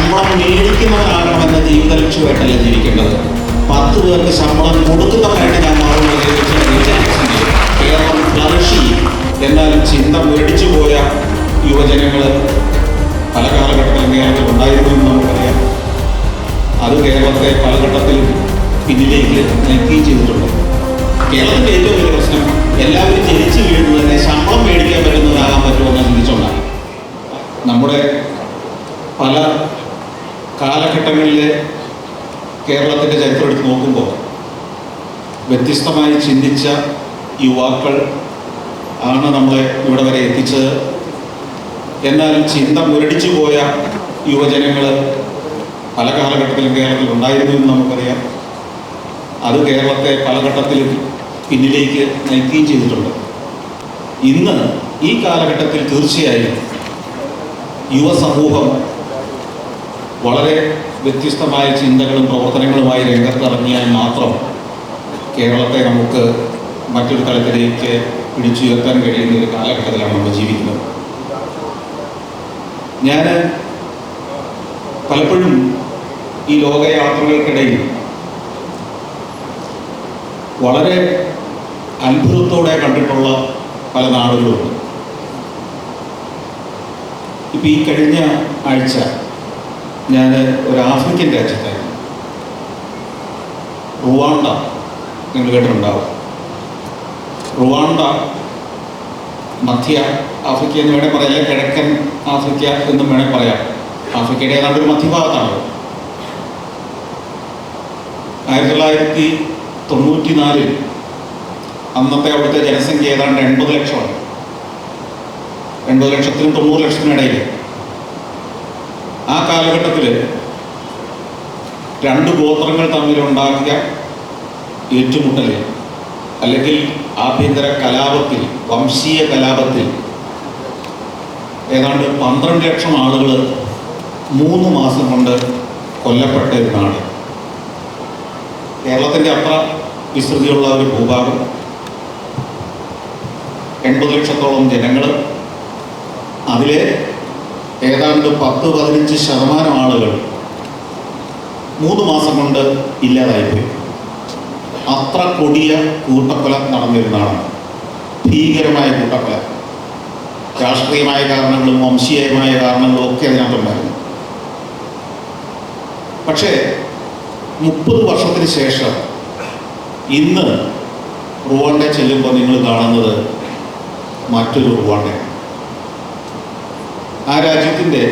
ശമ്പളം മേടിക്കുന്നവനാകണമെന്ന ജീവിത ലക്ഷ്യമായിട്ടല്ല ജീവിക്കേണ്ടത്. 10 പേർക്ക് ശമ്പളം കൊടുക്കുന്നവരായിട്ട് ഞാൻ മാറുന്നത് കേരളം ഫ്ലറിഷ്. എന്നാലും ചിന്ത മേടിച്ചു പോയ യുവജനങ്ങൾ പല കാലഘട്ടത്തിലും കേരളത്തിൽ ഉണ്ടായിരുന്നു എന്ന് നമുക്കറിയാം. അത് കേരളത്തെ പല ഘട്ടത്തിലും പിന്നിലേക്ക് നയിക്കുകയും ചെയ്തിട്ടുണ്ട്. കേരളത്തിൻ്റെ ഏറ്റവും വലിയ പ്രശ്നം എല്ലാവരും ജനിച്ചു വീഴുന്നത് തന്നെ ശമ്പളം മേടിക്കാൻ പറ്റുന്നവരാകാൻ പറ്റുമെന്ന് ചിന്തിച്ചുകൊണ്ടാണ്. നമ്മുടെ പല കാലഘട്ടങ്ങളിലെ കേരളത്തിൻ്റെ ചരിത്രം എടുത്ത് നോക്കുമ്പോൾ വ്യത്യസ്തമായി ചിന്തിച്ച യുവാക്കൾ ആണ് നമ്മളെ ഇവിടെ വരെ എത്തിച്ചത്. എന്നാൽ ചിന്ത മുരടിച്ചു പോയ യുവജനങ്ങൾ പല കാലഘട്ടത്തിലും കേരളത്തിൽ ഉണ്ടായിരുന്നു എന്ന് നമുക്കറിയാം. അത് കേരളത്തെ പല ഘട്ടത്തിലും പിന്നിലേക്ക് നയിക്കുകയും ചെയ്തിട്ടുണ്ട്. ഇന്ന് ഈ കാലഘട്ടത്തിൽ തീർച്ചയായും യുവസമൂഹം വളരെ വ്യത്യസ്തമായ ചിന്തകളും പ്രവർത്തനങ്ങളുമായി രംഗത്തിറങ്ങിയാൽ മാത്രം കേരളത്തെ നമുക്ക് മറ്റൊരു തലത്തിലേക്ക് പിടിച്ചുയർത്താൻ കഴിയുന്ന ഒരു കാലഘട്ടത്തിലാണ് നമ്മൾ ജീവിക്കുന്നത്. ഞാൻ പലപ്പോഴും ഈ ലോകയാത്രകൾക്കിടയിൽ വളരെ അത്ഭുതത്തോടെ കണ്ടിട്ടുള്ള പല നാടുകളുണ്ട്. ഇപ്പം ഈ കഴിഞ്ഞ ആഴ്ച ഞാൻ ഒരു ആഫ്രിക്കൻ രാജ്യത്തായിരുന്നു. റുവാണ്ട, നിങ്ങൾ കേട്ടിട്ടുണ്ടാവും. റുവാണ്ട മധ്യ ആഫ്രിക്ക എന്ന് വേണേൽ പറയാം, അല്ലെങ്കിൽ കിഴക്കൻ ആഫ്രിക്ക എന്നും വേണേൽ പറയാം. ആഫ്രിക്കയുടെ ഏതാണ്ട് ഒരു മധ്യഭാഗത്താണ്. 1994 അന്നത്തെ അവിടുത്തെ ജനസംഖ്യ ഏതാണ്ട് 80 ലക്ഷമാണ്. 80 ലക്ഷത്തിനും 90 ലക്ഷത്തിനും ഇടയിൽ. ആ കാലഘട്ടത്തിൽ 2 ഗോത്രങ്ങൾ തമ്മിലുണ്ടാക്കിയ ഏറ്റുമുട്ടൽ അല്ലെങ്കിൽ ആഭ്യന്തര കലാപത്തിൽ, വംശീയ കലാപത്തിൽ ഏതാണ്ട് 12 ലക്ഷം ആളുകൾ 3 മാസം കൊണ്ട് കൊല്ലപ്പെട്ട ഒരു നാട്. കേരളത്തിൻ്റെ അത്ര വിസ്തൃതിയുള്ള ഒരു ഭൂഭാഗം, 80 ലക്ഷത്തോളം ജനങ്ങൾ, അതിലെ ഏതാണ്ട് 10-15% ആളുകൾ 3 മാസം കൊണ്ട് ഇല്ലാതായിപ്പോയി. അത്ര കൊടിയ കൂട്ടക്കൊല നടന്നിരുന്നതാണ്. ഭീകരമായ കൂട്ടക്കൊല. രാഷ്ട്രീയമായ കാരണങ്ങളും വംശീയമായ കാരണങ്ങളും ഒക്കെ അതിനകത്തുണ്ടായിരുന്നു. പക്ഷേ 30 വർഷത്തിന് ശേഷം ഇന്ന് റുവാണ്ട ചെല്ലുമ്പോൾ നിങ്ങൾ കാണുന്നത് മറ്റൊരു റുവാണ്ടയാണ്. ആ രാജ്യത്തിൻ്റെ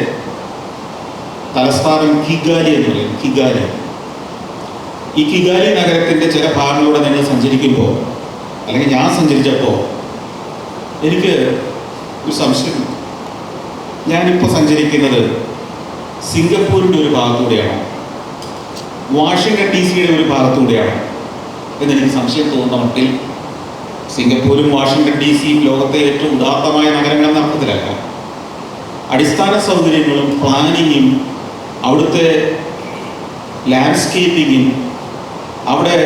തലസ്ഥാനം കിഗാലി എന്ന് പറയും. കിഗാലി. ഈ കിഗാലി നഗരത്തിൻ്റെ ചില ഭാഗങ്ങളിലൂടെ നിങ്ങൾ സഞ്ചരിക്കുമ്പോൾ, അല്ലെങ്കിൽ ഞാൻ സഞ്ചരിച്ചപ്പോൾ എനിക്ക് ഒരു സംശയം. ഞാനിപ്പോൾ സഞ്ചരിക്കുന്നത് സിംഗപ്പൂരിൻ്റെ ഒരു ഭാഗത്തൂടെയാണോ, വാഷിംഗ്ടൺ DC-യുടെ ഒരു ഭാഗത്തൂടെയാണോ എന്നെനിക്ക് സംശയം തോന്നുന്ന മട്ടിൽ സിംഗപ്പൂരും വാഷിംഗ്ടൺ DC-യും ലോകത്തെ ഏറ്റവും ഉദാത്തമായ നഗരങ്ങളെന്ന അർത്ഥത്തിലല്ല. അടിസ്ഥാന സൗകര്യങ്ങളും പ്ലാനിങ്ങും അവിടുത്തെ ലാൻഡ്സ്കേപ്പിങ്ങും അവിടെ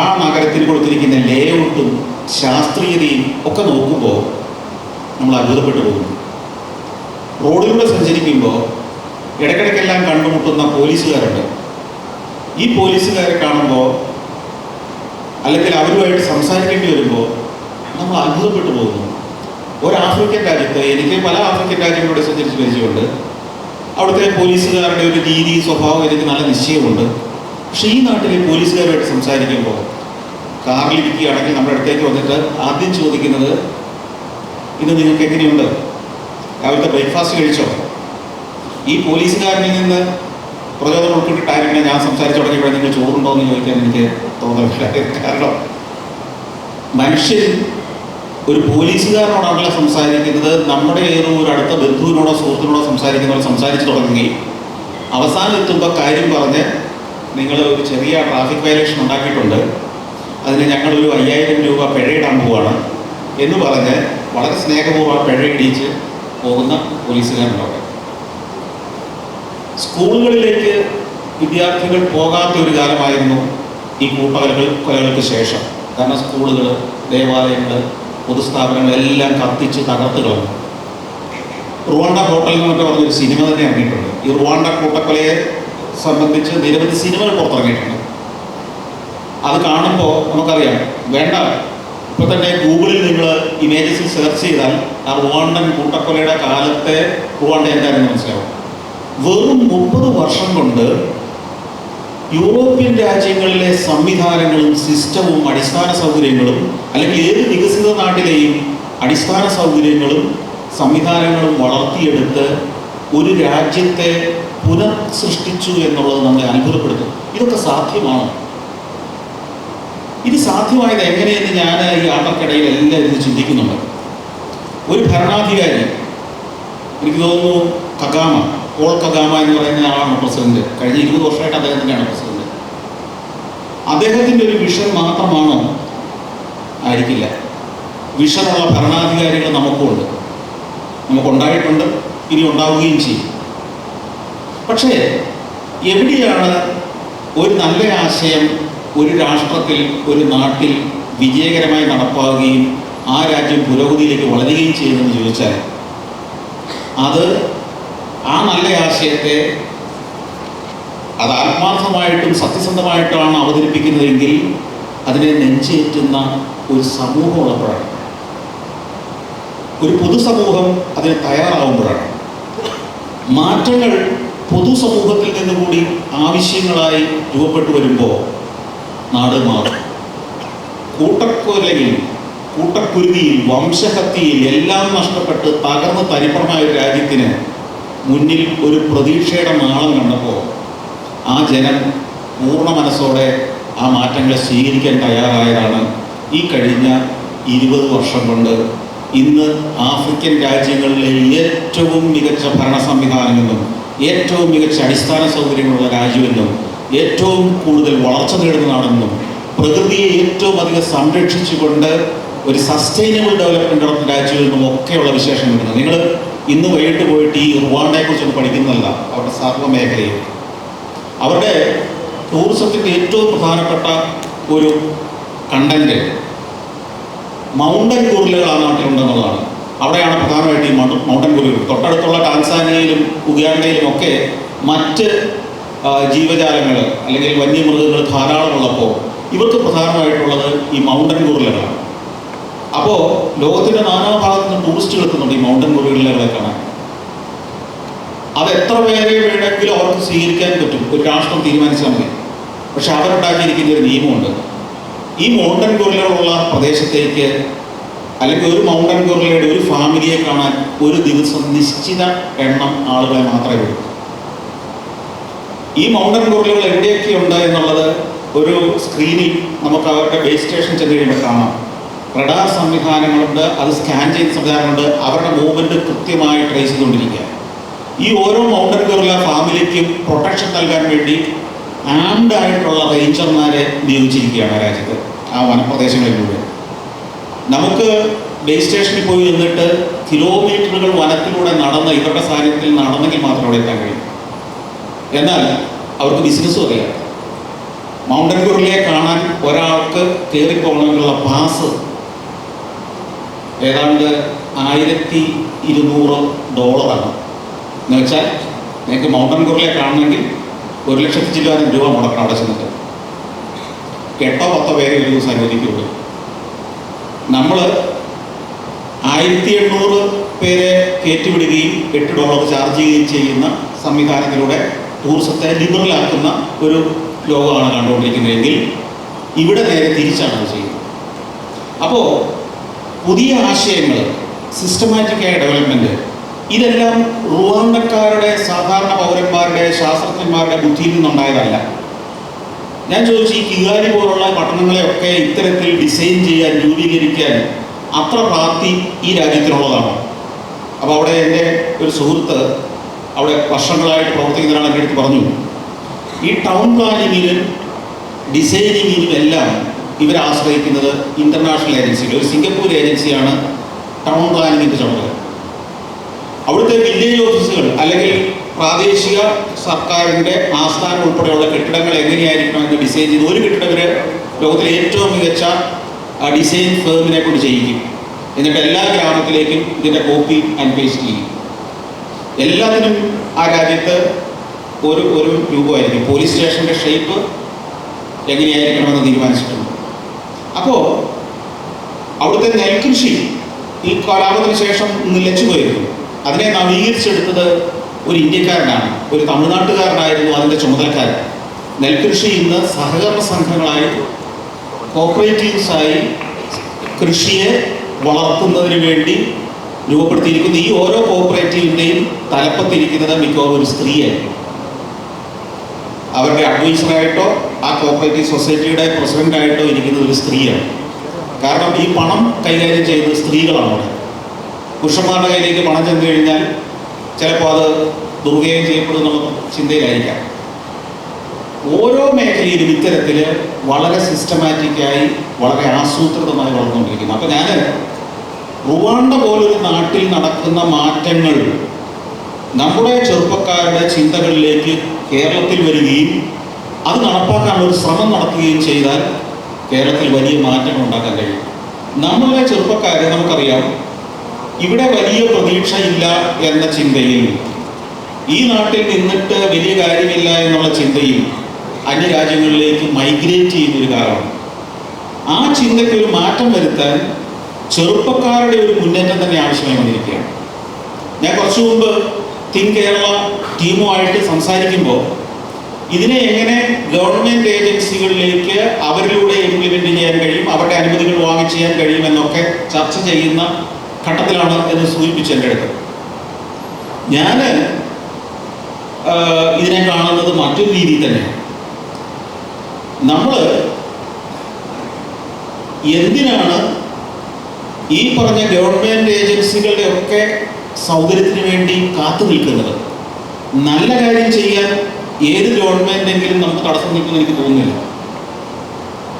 ആ നഗരത്തിൽ കൊടുത്തിരിക്കുന്ന ലേഔട്ടും ശാസ്ത്രീയതയും ഒക്കെ നോക്കുമ്പോൾ നമ്മൾ അത്ഭുതപ്പെട്ടു പോകുന്നു. റോഡിലൂടെ സഞ്ചരിക്കുമ്പോൾ ഇടയ്ക്കിടയ്ക്കെല്ലാം കണ്ടുമുട്ടുന്ന പോലീസുകാരുണ്ട്. ഈ പോലീസുകാരെ കാണുമ്പോൾ അല്ലെങ്കിൽ അവരുമായിട്ട് സംസാരിക്കേണ്ടി വരുമ്പോൾ നമ്മൾ അത്ഭുതപ്പെട്ടു പോകുന്നു. ഒരു ആഫ്രിക്കൻ രാജ്യത്ത്, എനിക്ക് പല ആഫ്രിക്കൻ രാജ്യങ്ങളിലൂടെ സഞ്ചരിച്ച് പരിചയമുണ്ട്. അവിടുത്തെ പോലീസുകാരുടെ ഒരു രീതി, സ്വഭാവം എനിക്ക് നല്ല നിശ്ചയമുണ്ട്. പക്ഷേ ഈ നാട്ടിലെ പോലീസുകാരുമായിട്ട് സംസാരിക്കുമ്പോൾ കാറിലിരിക്കുകയാണെങ്കിൽ നമ്മുടെ അടുത്തേക്ക് വന്നിട്ട് ആദ്യം ചോദിക്കുന്നത്, ഇത് നിങ്ങൾക്ക് എങ്ങനെയുണ്ട്, രാവിലത്തെ ബ്രേക്ക്ഫാസ്റ്റ് കഴിച്ചോ? ഈ പോലീസുകാരനിൽ നിന്ന് പ്രചോദനം ഉൾക്കൊണ്ടിട്ടായിരുന്നു ഞാൻ സംസാരിച്ചു തുടങ്ങിയപ്പോൾ നിങ്ങൾ ചോറുണ്ടോ എന്ന് ചോദിക്കാൻ എനിക്ക് തോന്നുന്നില്ല. കാരണം മനുഷ്യൻ ഒരു പോലീസുകാരനോടാണല്ല സംസാരിക്കുന്നത്, നമ്മുടെ ഏതോ ഒരു അടുത്ത ബന്ധുവിനോടോ സുഹൃത്തിനോടോ സംസാരിക്കുന്നവർ സംസാരിച്ച് തുടങ്ങുകയും അവസാനം എത്തുമ്പോൾ കാര്യം പറഞ്ഞ് നിങ്ങൾ ഒരു ചെറിയ ട്രാഫിക് വയലേഷൻ ഉണ്ടാക്കിയിട്ടുണ്ട്, അതിന് ഞങ്ങളൊരു 5000 രൂപ പിഴയിടാൻ പോവുകയാണ് എന്ന് പറഞ്ഞ് വളരെ സ്നേഹപൂർവ്വം പിഴയിടിച്ച് പോകുന്ന പോലീസുകാരുണ്ടാവും. സ്കൂളുകളിലേക്ക് വിദ്യാർത്ഥികൾ പോകാത്ത ഒരു കാലമായിരുന്നു ഈ കൊലകൾക്ക് ശേഷം. കാരണം സ്കൂളുകൾ, ദേവാലയങ്ങൾ, പൊതുസ്ഥാപനങ്ങളെല്ലാം കത്തിച്ച് തകർത്ത് കളഞ്ഞു. റുവാണ്ട ഹോട്ടൽ എന്നൊക്കെ പറഞ്ഞൊരു സിനിമ തന്നെ ഇറങ്ങിയിട്ടുണ്ട്. ഈ റുവാണ്ട കൂട്ടക്കൊലയെ സംബന്ധിച്ച് നിരവധി സിനിമകൾ പുറത്തിറങ്ങിയിട്ടുണ്ട്. അത് കാണുമ്പോൾ നമുക്കറിയാം, വേണ്ട ഇപ്പോൾ തന്നെ ഗൂഗിളിൽ നിങ്ങൾ ഇമേജസിൽ സെർച്ച് ചെയ്താൽ ആ റുവാണ്ടൻ കൂട്ടക്കൊലയുടെ കാലത്തെ റുവാണ്ട എന്താണെന്ന് മനസ്സിലാവും. വെറും 30 വർഷം കൊണ്ട് യൂറോപ്യൻ രാജ്യങ്ങളിലെ സംവിധാനങ്ങളും സിസ്റ്റവും അടിസ്ഥാന സൗകര്യങ്ങളും, അല്ലെങ്കിൽ ഏത് വികസിത നാട്ടിലെയും അടിസ്ഥാന സൗകര്യങ്ങളും സംവിധാനങ്ങളും വളർത്തിയെടുത്ത് ഒരു രാജ്യത്തെ പുനഃസൃഷ്ടിച്ചു എന്നുള്ളത് നമ്മളെ അത്ഭുതപ്പെടുത്തും. ഇതൊക്കെ സാധ്യമാണ്. ഇത് സാധ്യമായത് എങ്ങനെയെന്ന് ഞാൻ ഈ യാത്രക്കിടയിൽ എല്ലാം ഇത് ചിന്തിക്കുന്നുണ്ട്. ഒരു ഭരണാധികാരി, എനിക്ക് തോന്നുന്നു കഗാമ, പോൾ കഗാമ എന്ന് പറയുന്ന ആളാണ് പ്രസിഡന്റ്. കഴിഞ്ഞ 20 വർഷമായിട്ട് അദ്ദേഹം തന്നെയാണ് പ്രസിഡന്റ്. അദ്ദേഹത്തിൻ്റെ ഒരു വിഷൻ മാത്രമാണോ? ആയിരിക്കില്ല. വിഷനുള്ള ഭരണാധികാരികൾ നമുക്കുണ്ട്, നമുക്കുണ്ടായിട്ടുണ്ട്, ഇനി ഉണ്ടാവുകയും ചെയ്യും. പക്ഷേ എവിടെയാണ് ഒരു നല്ല ആശയം ഒരു രാഷ്ട്രത്തിൽ, ഒരു നാട്ടിൽ വിജയകരമായി നടപ്പാവുകയും ആ രാജ്യം പുരോഗതിയിലേക്ക് വളരുകയും ചെയ്യുന്നതെന്ന് ചോദിച്ചാൽ, അത് ആ നല്ല ആശയത്തെ അത് ആത്മാർത്ഥമായിട്ടും സത്യസന്ധമായിട്ടാണ് അവതരിപ്പിക്കുന്നതെങ്കിൽ അതിനെ നെഞ്ചേറ്റുന്ന ഒരു സമൂഹം ഉള്ളപ്പോഴാണ്, ഒരു പൊതുസമൂഹം അതിന് തയ്യാറാവുമ്പോഴാണ്. മാറ്റങ്ങൾ പൊതുസമൂഹത്തിൽ നിന്നുകൂടി ആവശ്യങ്ങളായി രൂപപ്പെട്ടു വരുമ്പോൾ നാട് മാറും. കൂട്ടക്കൊലയിൽ, കൂട്ടക്കുരുതിയിൽ, വംശഹത്യയിൽ എല്ലാം നഷ്ടപ്പെട്ട് തകർന്ന് തരിപ്പണമായ ഒരു രാജ്യത്തിന് മുന്നിൽ ഒരു പ്രതീക്ഷയുടെ നാളം കണ്ടപ്പോൾ ആ ജനം പൂർണ്ണ മനസ്സോടെ ആ മാറ്റങ്ങളെ സ്വീകരിക്കാൻ തയ്യാറായതാണ് ഈ കഴിഞ്ഞ 20 വർഷം കൊണ്ട് ഇന്ന് ആഫ്രിക്കൻ രാജ്യങ്ങളിലെ ഏറ്റവും മികച്ച ഭരണ സംവിധാനമെന്നും ഏറ്റവും മികച്ച അടിസ്ഥാന സൗകര്യങ്ങളുള്ള രാജ്യമെന്നും ഏറ്റവും കൂടുതൽ വളർച്ച നേടുന്ന നാടെന്നും പ്രകൃതിയെ ഏറ്റവും അധികം സംരക്ഷിച്ചുകൊണ്ട് ഒരു സസ്റ്റൈനബിൾ ഡെവലപ്മെൻറ്റ് നടത്തുന്ന രാജ്യമെന്നും ഒക്കെയുള്ള വിശേഷം കിട്ടുന്നത്. നിങ്ങൾ ഇന്ന് വൈകിട്ട് പോയിട്ട് ഈ റുവാണ്ടയെക്കുറിച്ചൊന്നും പഠിക്കുന്നതല്ല. അവരുടെ സർവ്വ മേഖലയും അവരുടെ ടൂറിസത്തിൻ്റെ ഏറ്റവും പ്രധാനപ്പെട്ട ഒരു കണ്ടന്റ് മൗണ്ടൻ ഗൊറില്ലകൾ ആ നാട്ടിലുണ്ടെന്നുള്ളതാണ്. അവിടെയാണ് പ്രധാനമായിട്ട് ഈ മൗണ്ടൻ ഗൊറില്ലകൾ. തൊട്ടടുത്തുള്ള ടാൻസാനിയയിലും ഉഗാണ്ടയിലും ഒക്കെ മറ്റ് ജീവജാലങ്ങൾ അല്ലെങ്കിൽ വന്യമൃഗങ്ങൾ ധാരാളമുള്ളപ്പോൾ ഇവർക്ക് പ്രധാനമായിട്ടുള്ളത് ഈ മൗണ്ടൻ ഗൊറില്ലകളാണ്. അപ്പോൾ ലോകത്തിൻ്റെ നാനാഭാഗത്തു നിന്ന് ടൂറിസ്റ്റുകൾ എത്തുന്നുണ്ട് ഈ മൗണ്ടൻ ഗൊറില്ലകളെ കാണാൻ. അത് എത്ര പേരെ വേണമെങ്കിലും അവർക്ക് സ്വീകരിക്കാൻ പറ്റും, ഒരു രാഷ്ട്രം തീരുമാനിച്ചാൽ മതി. പക്ഷെ അവരുണ്ടാക്കിയിരിക്കുന്ന ഒരു നിയമമുണ്ട്. ഈ മൗണ്ടൻ ഗൊറില്ലകളുള്ള പ്രദേശത്തേക്ക്, അല്ലെങ്കിൽ ഒരു മൗണ്ടൻ ഗൊറില്ലയുടെ ഒരു ഫാമിലിയെ കാണാൻ ഒരു ദിവസം നിശ്ചിത എണ്ണം ആളുകളെ മാത്രമേ വരൂ. ഈ മൗണ്ടൻ ഗൊറില്ലകൾ എവിടെയൊക്കെ ഉണ്ട് എന്നുള്ളത് ഒരു സ്ക്രീനിൽ നമുക്ക് അവരുടെ ബേസ് സ്റ്റേഷൻ ചെന്ന് കഴിയുമ്പോൾ കാണാം. റഡാർ സംവിധാനങ്ങളുണ്ട്, അത് സ്കാൻ ചെയ്യുന്ന സംവിധാനങ്ങളുണ്ട്. അവരുടെ മൂവ്മെൻറ്റ് കൃത്യമായി ട്രേസ് ചെയ്തുകൊണ്ടിരിക്കുക. ഈ ഓരോ മൗണ്ടൻ ഗൊറില്ല ഫാമിലിക്കും പ്രൊട്ടക്ഷൻ നൽകാൻ വേണ്ടി ആംഡ് ആയിട്ടുള്ള റേഞ്ചർമാരെ നിയോഗിച്ചിരിക്കുകയാണ് രാജ്യത്ത്, ആ വനപ്രദേശങ്ങളിലൂടെ. നമുക്ക് ബേസ് സ്റ്റേഷനിൽ പോയി നിന്നിട്ട് കിലോമീറ്ററുകൾ വനത്തിലൂടെ നടന്ന് ഇവരുടെ സാന്നിധ്യത്തിൽ നടന്നെങ്കിൽ മാത്രം അവിടെ എത്താൻ കഴിയും. എന്നാൽ അവർക്ക് ബിസിനസ്സും അറിയാം. മൗണ്ടൻ ഗൊറില്ലയെ കാണാൻ ഒരാൾക്ക് കയറിപ്പോകണമെന്നുള്ള പാസ് ഏതാണ്ട് $1200 എന്ന് വെച്ചാൽ നിങ്ങൾക്ക് മൗണ്ടൻ ഗൊറില്ലയെ കാണണമെങ്കിൽ 1,00,000 ചില്ലാനം രൂപ മുടക്കണം അവിടെ ചെന്നിട്ട്. 8-10 പേരെ ഒരു ദിവസം അനുവദിക്കുകയുള്ളൂ. നമ്മൾ 1800 പേരെ കയറ്റിവിടുകയും $8 ചാർജ് ചെയ്യുകയും ചെയ്യുന്ന സംവിധാനത്തിലൂടെ ടൂറിസത്തെ ലിബറലാക്കുന്ന ഒരു ലോകമാണ് കണ്ടുകൊണ്ടിരിക്കുന്നതെങ്കിൽ ഇവിടെ നേരെ തിരിച്ചാണ് അത് ചെയ്യുന്നത്. അപ്പോൾ പുതിയ ആശയങ്ങൾ, സിസ്റ്റമാറ്റിക്കായ ഡെവലപ്മെൻറ്റ്, ഇതെല്ലാം റുവാണ്ടക്കാരുടെ, സാധാരണ പൗരന്മാരുടെ, ശാസ്ത്രജ്ഞന്മാരുടെ ബുദ്ധിയിൽ നിന്നുണ്ടായതല്ല. ഞാൻ ചോദിച്ചു, ഈ കിഗാലി പോലുള്ള പട്ടണങ്ങളെയൊക്കെ ഇത്തരത്തിൽ ഡിസൈൻ ചെയ്യാൻ, രൂപീകരിക്കാൻ അത്ര പ്രാപ്തി ഈ രാജ്യത്തിനുള്ളതാണോ? അപ്പോൾ അവിടെ എൻ്റെ ഒരു സുഹൃത്ത് അവിടെ വർഷങ്ങളായിട്ട് പ്രവർത്തിക്കുന്നവരാണ് എൻ്റെ അടുത്ത് പറഞ്ഞു, ഈ ടൗൺ പ്ലാനിങ്ങിലും ഡിസൈനിങ്ങിലും എല്ലാം ഇവർ ആശ്രയിക്കുന്നത് ഇൻ്റർനാഷണൽ ഏജൻസികൾ. ഒരു സിംഗപ്പൂർ ഏജൻസിയാണ് ടൗൺ പ്ലാനിങ്ങിൻ്റെ ചുമതല. അവിടുത്തെ വില്ലേജ് ഓഫീസുകൾ അല്ലെങ്കിൽ പ്രാദേശിക സർക്കാരിൻ്റെ ആസ്ഥാനം ഉൾപ്പെടെയുള്ള കെട്ടിടങ്ങൾ എങ്ങനെയായിരിക്കണമെന്ന് ഡിസൈൻ ചെയ്ത് ഒരു കെട്ടിടം ഇവർ ലോകത്തിലെ ഏറ്റവും മികച്ച ഡിസൈൻ ഫേമിനെ കൊണ്ട് ചെയ്യിക്കും. എന്നിട്ട് എല്ലാ ഗ്രാമത്തിലേക്കും ഇതിൻ്റെ കോപ്പി ആൻഡ് പേസ്റ്റ് ചെയ്യും. എല്ലാത്തിനും ആ രാജ്യത്ത് ഒരു ഒരു രൂപമായിരിക്കും. പോലീസ് സ്റ്റേഷൻ്റെ ഷേപ്പ് എങ്ങനെയായിരിക്കണമെന്ന് തീരുമാനിച്ചിട്ടുണ്ട്. അപ്പോൾ അവിടുത്തെ നെൽകൃഷി ഈ കലാപത്തിന് ശേഷം നിലച്ചു പോയിരുന്നു. അതിനെ നവീകരിച്ചെടുത്തത് ഒരു ഇന്ത്യക്കാരനാണ്, ഒരു തമിഴ്നാട്ടുകാരനായിരുന്നു അതിൻ്റെ ചുമതലക്കാരൻ. നെൽകൃഷി ഇന്ന് സഹകരണ സംഘങ്ങളായി, കോപ്പറേറ്റീവ്സായി കൃഷിയെ വളർത്തുന്നതിന് വേണ്ടി രൂപപ്പെടുത്തിയിരിക്കുന്ന ഈ ഓരോ കോപ്പറേറ്റീവിൻ്റെയും തലപ്പത്തിരിക്കുന്നത് മിക്കവാറും ഒരു സ്ത്രീയായിരിക്കും. അവരുടെ അഡ്വൈസറായിട്ടോ ആ കോപ്പറേറ്റീവ് സൊസൈറ്റിയുടെ പ്രസിഡൻ്റായിട്ടോ ഇരിക്കുന്നത് ഒരു സ്ത്രീയാണ്. കാരണം ഈ പണം കൈകാര്യം ചെയ്യുന്നത് സ്ത്രീകളാണ്. അവിടെ പുരുഷന്മാരുടെ കയ്യിലേക്ക് പണം ചെന്ന് കഴിഞ്ഞാൽ ചിലപ്പോൾ അത് ദുർവ്യയം ചെയ്യപ്പെടുന്ന ചിന്തയിലായിരിക്കാം. ഓരോ മേഖലയിലും ഇത്തരത്തിൽ വളരെ സിസ്റ്റമാറ്റിക്കായി വളരെ ആസൂത്രിതമായി വളർന്നുകൊണ്ടിരിക്കുന്നു. അപ്പോൾ ഞാൻ റുവാണ്ട പോലൊരു നാട്ടിൽ നടക്കുന്ന മാറ്റങ്ങൾ നമ്മുടെ ചെറുപ്പക്കാരുടെ ചിന്തകളിലേക്ക് കേരളത്തിൽ വരികയും അത് നടപ്പാക്കാനുള്ള ഒരു ശ്രമം നടത്തുകയും ചെയ്താൽ കേരളത്തിൽ വലിയ മാറ്റങ്ങൾ ഉണ്ടാക്കാൻ കഴിയും. നമ്മളുടെ ചെറുപ്പക്കാരെ നമുക്കറിയാം, ഇവിടെ വലിയ പ്രതീക്ഷയില്ല എന്ന ചിന്തയിൽ, ഈ നാട്ടിൽ നിന്നിട്ട് വലിയ കാര്യമില്ല എന്നുള്ള ചിന്തയിൽ അന്യരാജ്യങ്ങളിലേക്ക് മൈഗ്രേറ്റ് ചെയ്യുന്നൊരു കാലമാണ്. ആ ചിന്തയ്ക്ക് ഒരു മാറ്റം വരുത്താൻ ചെറുപ്പക്കാരുടെ ഒരു മുന്നേറ്റം തന്നെ ആവശ്യമായി വന്നിരിക്കുകയാണ്. ഞാൻ കുറച്ചു മുമ്പ് തിങ്ക് കേരള ടീമുമായിട്ട് സംസാരിക്കുമ്പോൾ ഇതിനെ എങ്ങനെ ഗവൺമെൻറ് ഏജൻസികളിലേക്ക് അവരിലൂടെ ഇംപ്ലിമെൻ്റ് ചെയ്യാൻ കഴിയും, അവരുടെ അനുമതികൾ വാങ്ങി ചെയ്യാൻ കഴിയുമെന്നൊക്കെ ചർച്ച ചെയ്യുന്ന ഘട്ടത്തിലാണ് എന്ന് സൂചിപ്പിച്ച് എൻ്റെ അടുത്ത്. ഞാൻ ഇതിനെ കാണുന്നത് മറ്റൊരു രീതിയിൽ തന്നെയാണ്. നമ്മൾ എന്തിനാണ് ഈ പറഞ്ഞ ഗവൺമെൻറ് ഏജൻസികളുടെ ഒക്കെ സൗകര്യത്തിന് വേണ്ടി കാത്തു നിൽക്കുന്നത്? നല്ല കാര്യം ചെയ്യാൻ ഏത് ഗവൺമെൻറ്റെങ്കിലും നമുക്ക് തടസ്സം നിൽക്കുമെന്ന് എനിക്ക് തോന്നുന്നില്ല.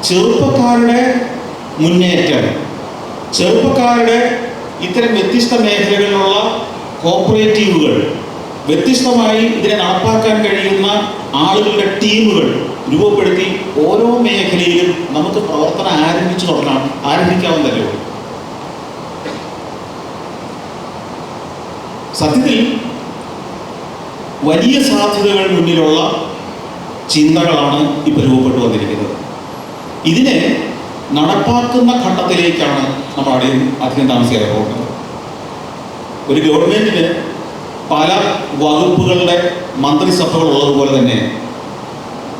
ചെറുപ്പക്കാരുടെ മുന്നേറ്റം, ചെറുപ്പക്കാരുടെ ഇത്തരം വ്യത്യസ്ത മേഖലകളിലുള്ള കോപ്പറേറ്റീവുകൾ, വ്യത്യസ്തമായി ഇതിനെ നടപ്പാക്കാൻ കഴിയുന്ന ആളുകളുടെ ടീമുകൾ രൂപപ്പെടുത്തി ഓരോ മേഖലയിലും നമുക്ക് പ്രവർത്തനം ആരംഭിക്കാവുന്നതല്ലേ ഉള്ളൂ. സത്യത്തിൽ വലിയ സാധ്യതകൾ മുന്നിലുള്ള ചിന്തകളാണ് ഇപ്പോൾ രൂപപ്പെട്ടു വന്നിരിക്കുന്നത്. ഇതിനെ നടപ്പാക്കുന്ന ഘട്ടത്തിലേക്കാണ് നമ്മൾ അധികം താമസിയാതെ പോകുന്നത്. ഒരു ഗവൺമെൻറ്റിന് പല വകുപ്പുകളുടെ മന്ത്രിസഭകൾ ഉള്ളതുപോലെ തന്നെ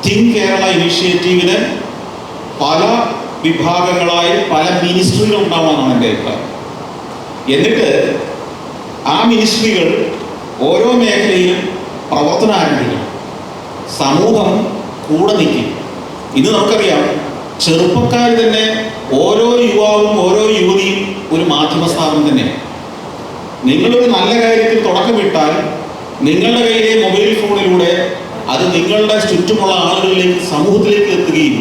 തിങ്ക് കേരള ഇനിഷ്യേറ്റീവിന് പല വിഭാഗങ്ങളായി പല മിനിസ്ട്രികൾ ഉണ്ടാവണമെന്നാണ് എൻ്റെ അഭിപ്രായം. എന്നിട്ട് ആ മിനിസ്ട്രികൾ ഓരോ മേഖലയിലും പ്രവർത്തനം ആരംഭിക്കണം. സമൂഹം കൂടെ നിൽക്കും. ഇന്ന് നമുക്കറിയാം, ചെറുപ്പക്കാർ തന്നെ ഓരോ യുവാവും ഓരോ യുവതിയും ഒരു മാധ്യമ സ്ഥാപനം തന്നെയാണ്. നിങ്ങളൊരു നല്ല കാര്യത്തിൽ തുടക്കമിട്ടാൽ നിങ്ങളുടെ കയ്യിലെ മൊബൈൽ ഫോണിലൂടെ അത് നിങ്ങളുടെ ചുറ്റുമുള്ള ആളുകളിലേക്ക്, സമൂഹത്തിലേക്ക് എത്തുകയും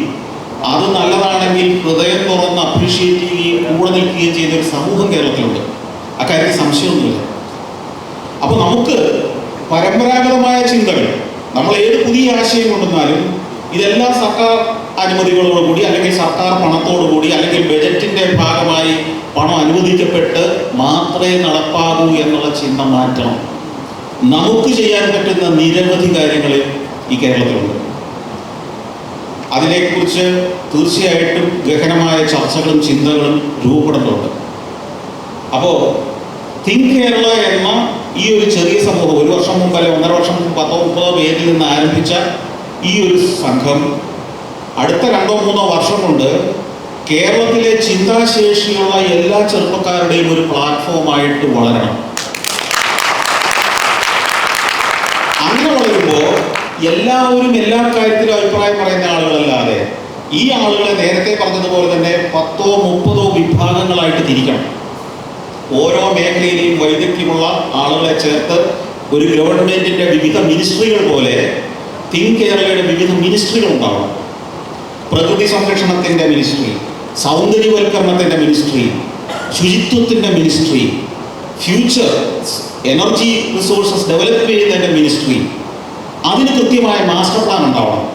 അത് നല്ലതാണെങ്കിൽ ഹൃദയം തുറന്ന് അപ്രീഷിയേറ്റ് ചെയ്യുകയും കൂടെ നിൽക്കുകയും ചെയ്യുന്ന ഒരു സമൂഹം കേരളത്തിലുണ്ട്. അക്കാര്യത്തിൽ സംശയമൊന്നുമില്ല. അപ്പോൾ നമുക്ക് പരമ്പരാഗതമായ ചിന്തകൾ, നമ്മൾ ഏത് പുതിയ ആശയം കൊണ്ടുവന്നാലും ഇതെല്ലാം സർക്കാർ അനുമതികളോടുകൂടി അല്ലെങ്കിൽ സർക്കാർ പണത്തോടുകൂടി അല്ലെങ്കിൽ ബജറ്റിൻ്റെ ഭാഗമായി പണം അനുവദിക്കപ്പെട്ട് മാത്രമേ നടപ്പാകൂ എന്നുള്ള ചിന്ത മാറ്റണം. നമുക്ക് ചെയ്യാൻ പറ്റുന്ന നിരവധി കാര്യങ്ങൾ ഈ കേരളത്തിലുണ്ട്. അതിനെക്കുറിച്ച് തീർച്ചയായിട്ടും ഗഹനമായ ചർച്ചകളും ചിന്തകളും രൂപപ്പെടുന്നുണ്ട്. അപ്പോൾ തിങ്ക് കേരള എന്ന ഈ ഒരു ചെറിയ സമൂഹം, ഒരു വർഷം മുമ്പ് അല്ലെ 1.5 വർഷം മുമ്പ് 10-30 പേരിൽ നിന്ന് ആരംഭിച്ച ഈ ഒരു സംഘം അടുത്ത 2-3 വർഷം കൊണ്ട് കേരളത്തിലെ ചിന്താശേഷിയുള്ള എല്ലാ ചെറുപ്പക്കാരുടെയും ഒരു പ്ലാറ്റ്ഫോമായിട്ട് വളരണം. അങ്ങനെ വളരുമ്പോൾ എല്ലാവരും എല്ലാ കാര്യത്തിലും അഭിപ്രായം പറയുന്ന ആളുകളല്ലാതെ ഈ ആളുകളെ നേരത്തെ പറഞ്ഞതുപോലെ തന്നെ 10-30 വിഭാഗങ്ങളായിട്ട് തിരിക്കണം. ഓരോ മേഖലയിലെയും വൈദഗ്ധ്യമുള്ള ആളുകളെ ചേർത്ത് ഒരു ഗവൺമെൻറ്റിൻ്റെ വിവിധ മിനിസ്ട്രികൾ പോലെ തിങ്ക് കേരളയുടെ വിവിധ മിനിസ്ട്രികൾ ഉണ്ടാവണം. പ്രകൃതി സംരക്ഷണത്തിൻ്റെ മിനിസ്ട്രി, സൗന്ദര്യവൽക്കരണത്തിൻ്റെ മിനിസ്ട്രി, ശുചിത്വത്തിൻ്റെ ministry, future energy resources develop ചെയ്യുന്നതിൻ്റെ മിനിസ്ട്രി. അതിന് കൃത്യമായ മാസ്റ്റർ പ്ലാൻ ഉണ്ടാവണം.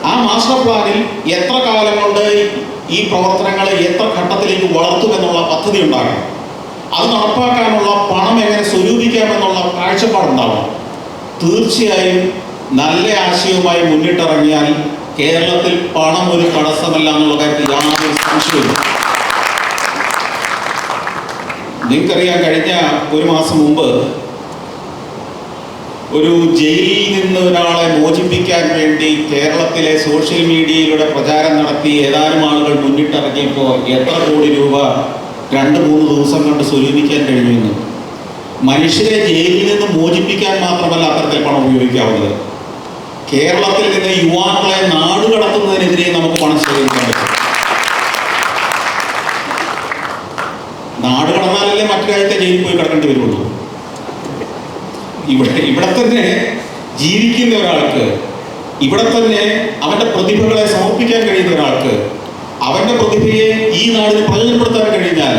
ആ മാസ്റ്റർ പ്ലാനിൽ എത്ര കാലം കൊണ്ട് ഈ പ്രവർത്തനങ്ങളെ എത്ര ഘട്ടത്തിലേക്ക് വളർത്തുമെന്നുള്ള പദ്ധതി ഉണ്ടാകണം. അത് നടപ്പാക്കാനുള്ള പണം എങ്ങനെ സ്വരൂപിക്കാമെന്നുള്ള കാഴ്ചപ്പാടുണ്ടാവണം. തീർച്ചയായും നല്ല ആശയവുമായി മുന്നിട്ടിറങ്ങിയാൽ കേരളത്തിൽ പണം ഒരു തടസ്സമല്ല എന്നുള്ള കാര്യത്തിൽ യാതൊരു സംശയമില്ല. നിങ്ങൾക്കറിയാം, കഴിഞ്ഞ ഒരു മാസം മുമ്പ് ഒരു ജയിലിൽ നിന്ന് ഒരാളെ മോചിപ്പിക്കാൻ വേണ്ടി കേരളത്തിലെ സോഷ്യൽ മീഡിയയിലൂടെ പ്രചാരം നടത്തി ഏതാനും ആളുകൾ മുന്നിട്ടിറങ്ങിയപ്പോൾ എത്ര കോടി രൂപ 2-3 ദിവസം കൊണ്ട് സ്വരൂപിക്കാൻ കഴിയുമെന്ന്. മനുഷ്യരെ ജയിലിൽ നിന്ന് മോചിപ്പിക്കാൻ മാത്രമല്ല അത്തരത്തിൽ പണം ഉപയോഗിക്കാവുന്നത്. കേരളത്തിൽ നിന്ന് യുവാക്കളെ നാടുകടത്തുന്നതിനെതിരെ നമുക്ക് പണം ശേഖരിക്കാൻ പറ്റും. നാട് കടന്നാലല്ലേ മറ്റു രാജ്യത്തെ ജയിലിൽ പോയി കിടക്കേണ്ടി വരുള്ളൂ. ഇവിടെ തന്നെ ജീവിക്കുന്ന ഒരാൾക്ക്, ഇവിടെ തന്നെ അവന്റെ പ്രതിഭകളെ സമർപ്പിക്കാൻ കഴിയുന്ന ഒരാൾക്ക് അവന്റെ പ്രതിഭയെ ഈ നാടിന് പ്രയോജനപ്പെടുത്താൻ കഴിഞ്ഞാൽ